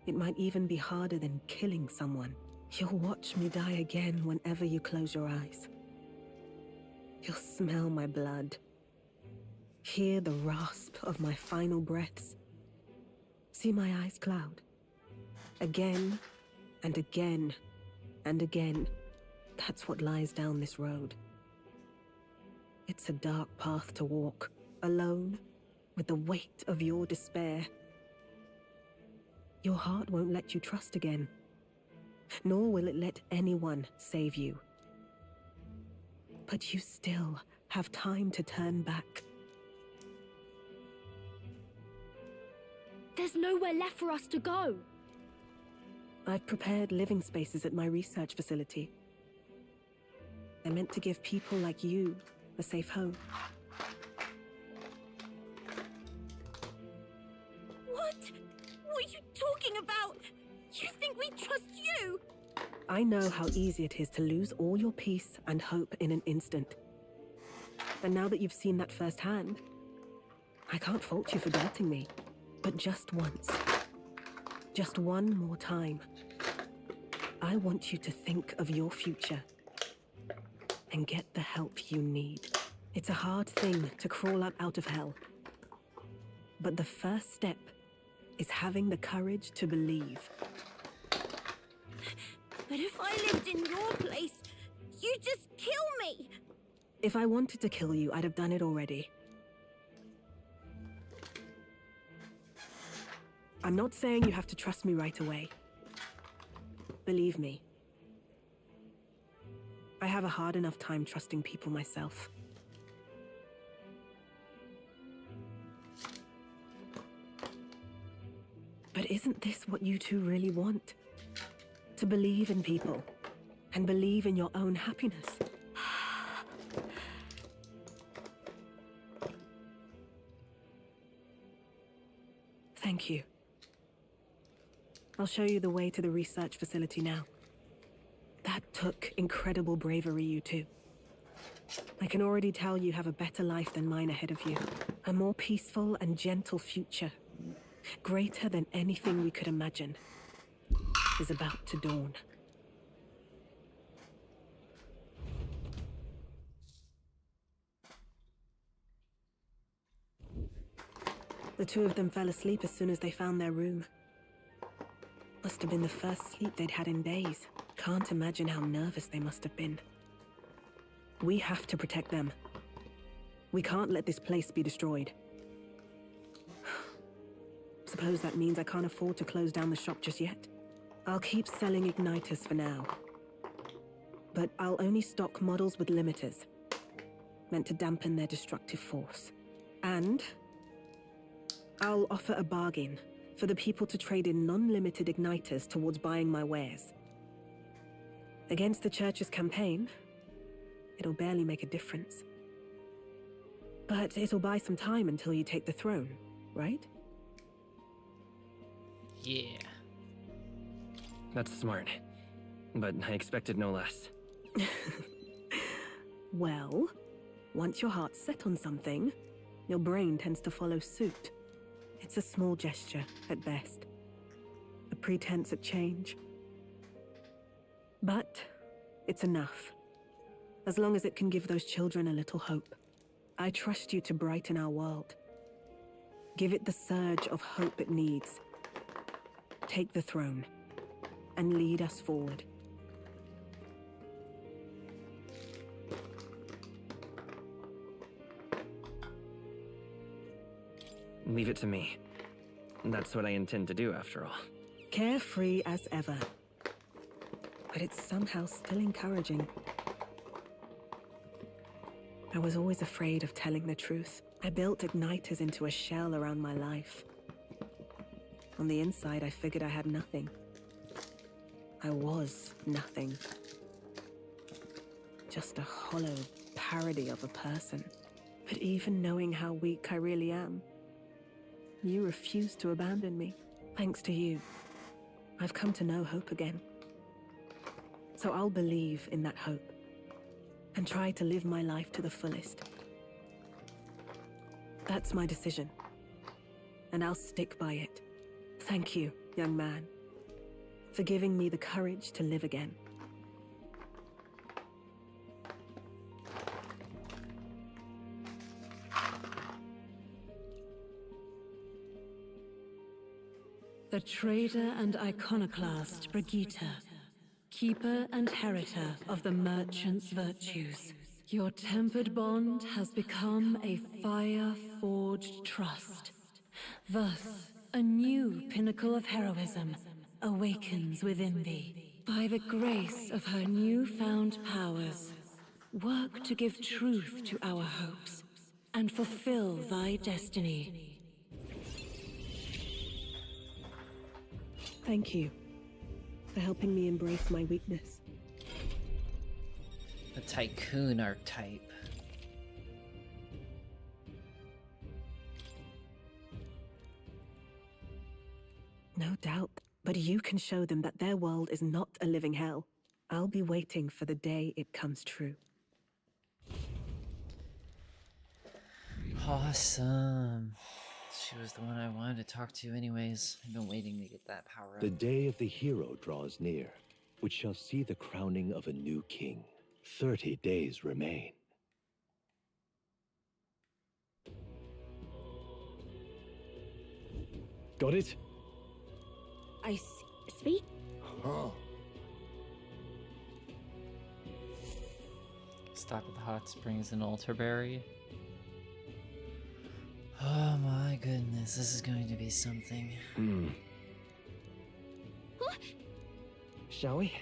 it might even be harder than killing someone. You'll watch me die again whenever you close your eyes. You'll smell my blood, hear the rasp of my final breaths, see my eyes cloud. Again and again and again. That's what lies down this road. It's a dark path to walk, alone, with the weight of your despair. Your heart won't let you trust again, nor will it let anyone save you. But you still have time to turn back. There's nowhere left for us to go. I've prepared living spaces at my research facility. They're meant to give people like you a safe home. What? What are you talking about? You think we trust you? I know how easy it is to lose all your peace and hope in an instant. And now that you've seen that firsthand, I can't fault you for doubting me. But just once, just one more time, I want you to think of your future and get the help you need. It's a hard thing to crawl up out of hell, but the first step is having the courage to believe. But if I lived in your place, you'd just kill me! If I wanted to kill you, I'd have done it already. I'm not saying you have to trust me right away. Believe me. I have a hard enough time trusting people myself. But isn't this what you two really want? To believe in people, and believe in your own happiness. Thank you. I'll show you the way to the research facility now. That took incredible bravery, you two. I can already tell you have a better life than mine ahead of you. A more peaceful and gentle future, greater than anything we could imagine, is about to dawn. The two of them fell asleep as soon as they found their room. Must have been the first sleep they'd had in days. Can't imagine how nervous they must have been. We have to protect them. We can't let this place be destroyed. Suppose that means I can't afford to close down the shop just yet. I'll keep selling igniters for now. But I'll only stock models with limiters, meant to dampen their destructive force. And I'll offer a bargain for the people to trade in non-limited igniters towards buying my wares. Against the Church's campaign, it'll barely make a difference. But it'll buy some time until you take the throne, right? Yeah. That's smart. But I expected no less. Well, once your heart's set on something, your brain tends to follow suit. It's a small gesture, at best. A pretense at change. But it's enough. As long as it can give those children a little hope. I trust you to brighten our world. Give it the surge of hope it needs. Take the throne, and lead us forward. Leave it to me. That's what I intend to do, after all. Carefree as ever. But it's somehow still encouraging. I was always afraid of telling the truth. I built igniters into a shell around my life. On the inside, I figured I had nothing. I was nothing. Just a hollow parody of a person. But even knowing how weak I really am, you refused to abandon me. Thanks to you, I've come to know hope again. So I'll believe in that hope and try to live my life to the fullest. That's my decision, and I'll stick by it. Thank you, young man, for giving me the courage to live again. The trader and iconoclast Brigitte, keeper and heriter of the merchant's virtues. Your tempered bond has become a fire-forged trust. Thus, a new pinnacle of heroism awakens within thee. By the grace of her newfound powers, work to give truth to our hopes and fulfill thy destiny. Thank you for helping me embrace my weakness. The tycoon archetype. No doubt, but you can show them that their world is not a living hell. I'll be waiting for the day it comes true. Awesome. She was the one I wanted to talk to anyways. I've been waiting to get that power up. The day of the hero draws near, which shall see the crowning of a new king. 30 days remain. Got it? I speak? Oh. Stop at the hot springs in Alterberry. Oh my goodness, this is going to be something. Shall we?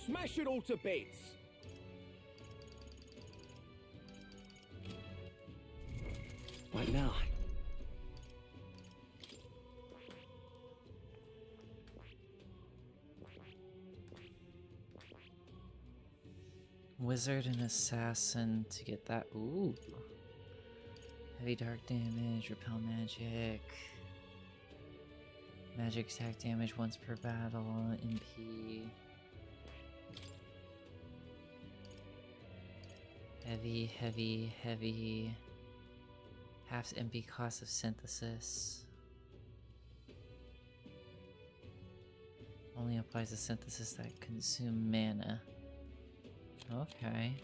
Smash it all to bits! Right now. Wizard and assassin to get that. Ooh. Heavy dark damage, repel magic. Magic attack damage once per battle, MP. Heavy, heavy, heavy. Half MP cost of synthesis. Only applies to synthesis that consume mana. Okay.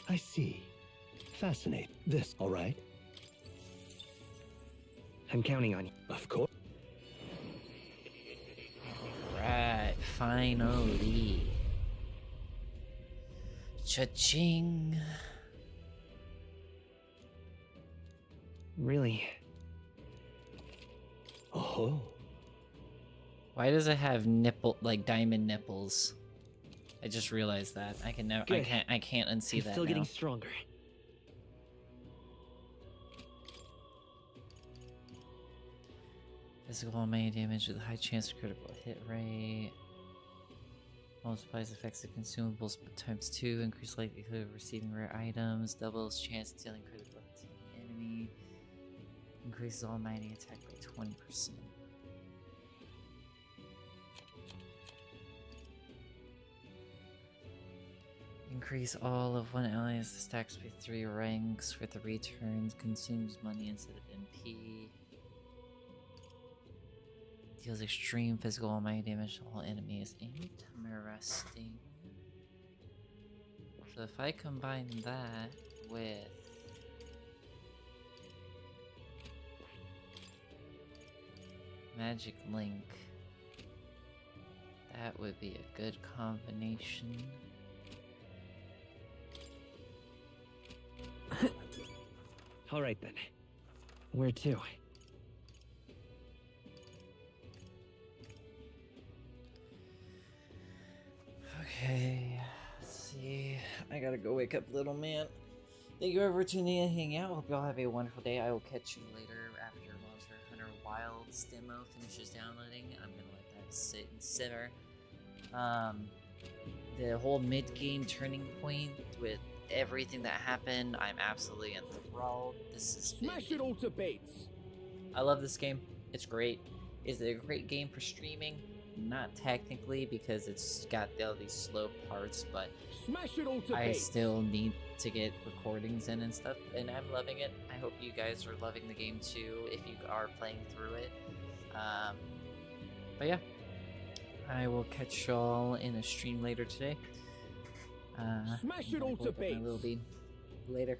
I see. Fascinate. This, all right? I'm counting on you. Of course. Right, finally. Cha-ching. Really? Oh. Why does it have diamond nipples? I just realized that. I can never. Good. I can't unsee that. Still now. getting stronger. Physical and melee damage with a high chance of critical hit rate. Multiplies effects of consumables times 2. Increase likelihood of receiving rare items. Doubles chance of dealing critical hit to an enemy. Increases almighty attack by 20%. Increase all of one ally's stacks by 3 ranks for 3 turns. Consumes money instead of MP. Deals extreme physical almighty damage to all enemies. Interesting. So if I combine that with Magic Link, that would be a good combination. All right then. Where to? Okay, let's see. I gotta go wake up, little man. Thank you everyone for tuning in and hanging out. Hope y'all have a wonderful day. I will catch you later after Monster Hunter Wilds demo finishes downloading. I'm gonna let that sit and simmer. The whole mid-game turning point with everything that happened, I'm absolutely enthralled. This is Smash it all to bits. I love this game. It's great. Is it a great game for streaming? Not technically, because it's got all these slow parts, but Smash it all to I bits. still need to get recordings in and stuff, and I'm loving it. I hope you guys are loving the game too, if you are playing through it. But yeah, I will catch y'all in a stream later today. Smash it all to bits. Later.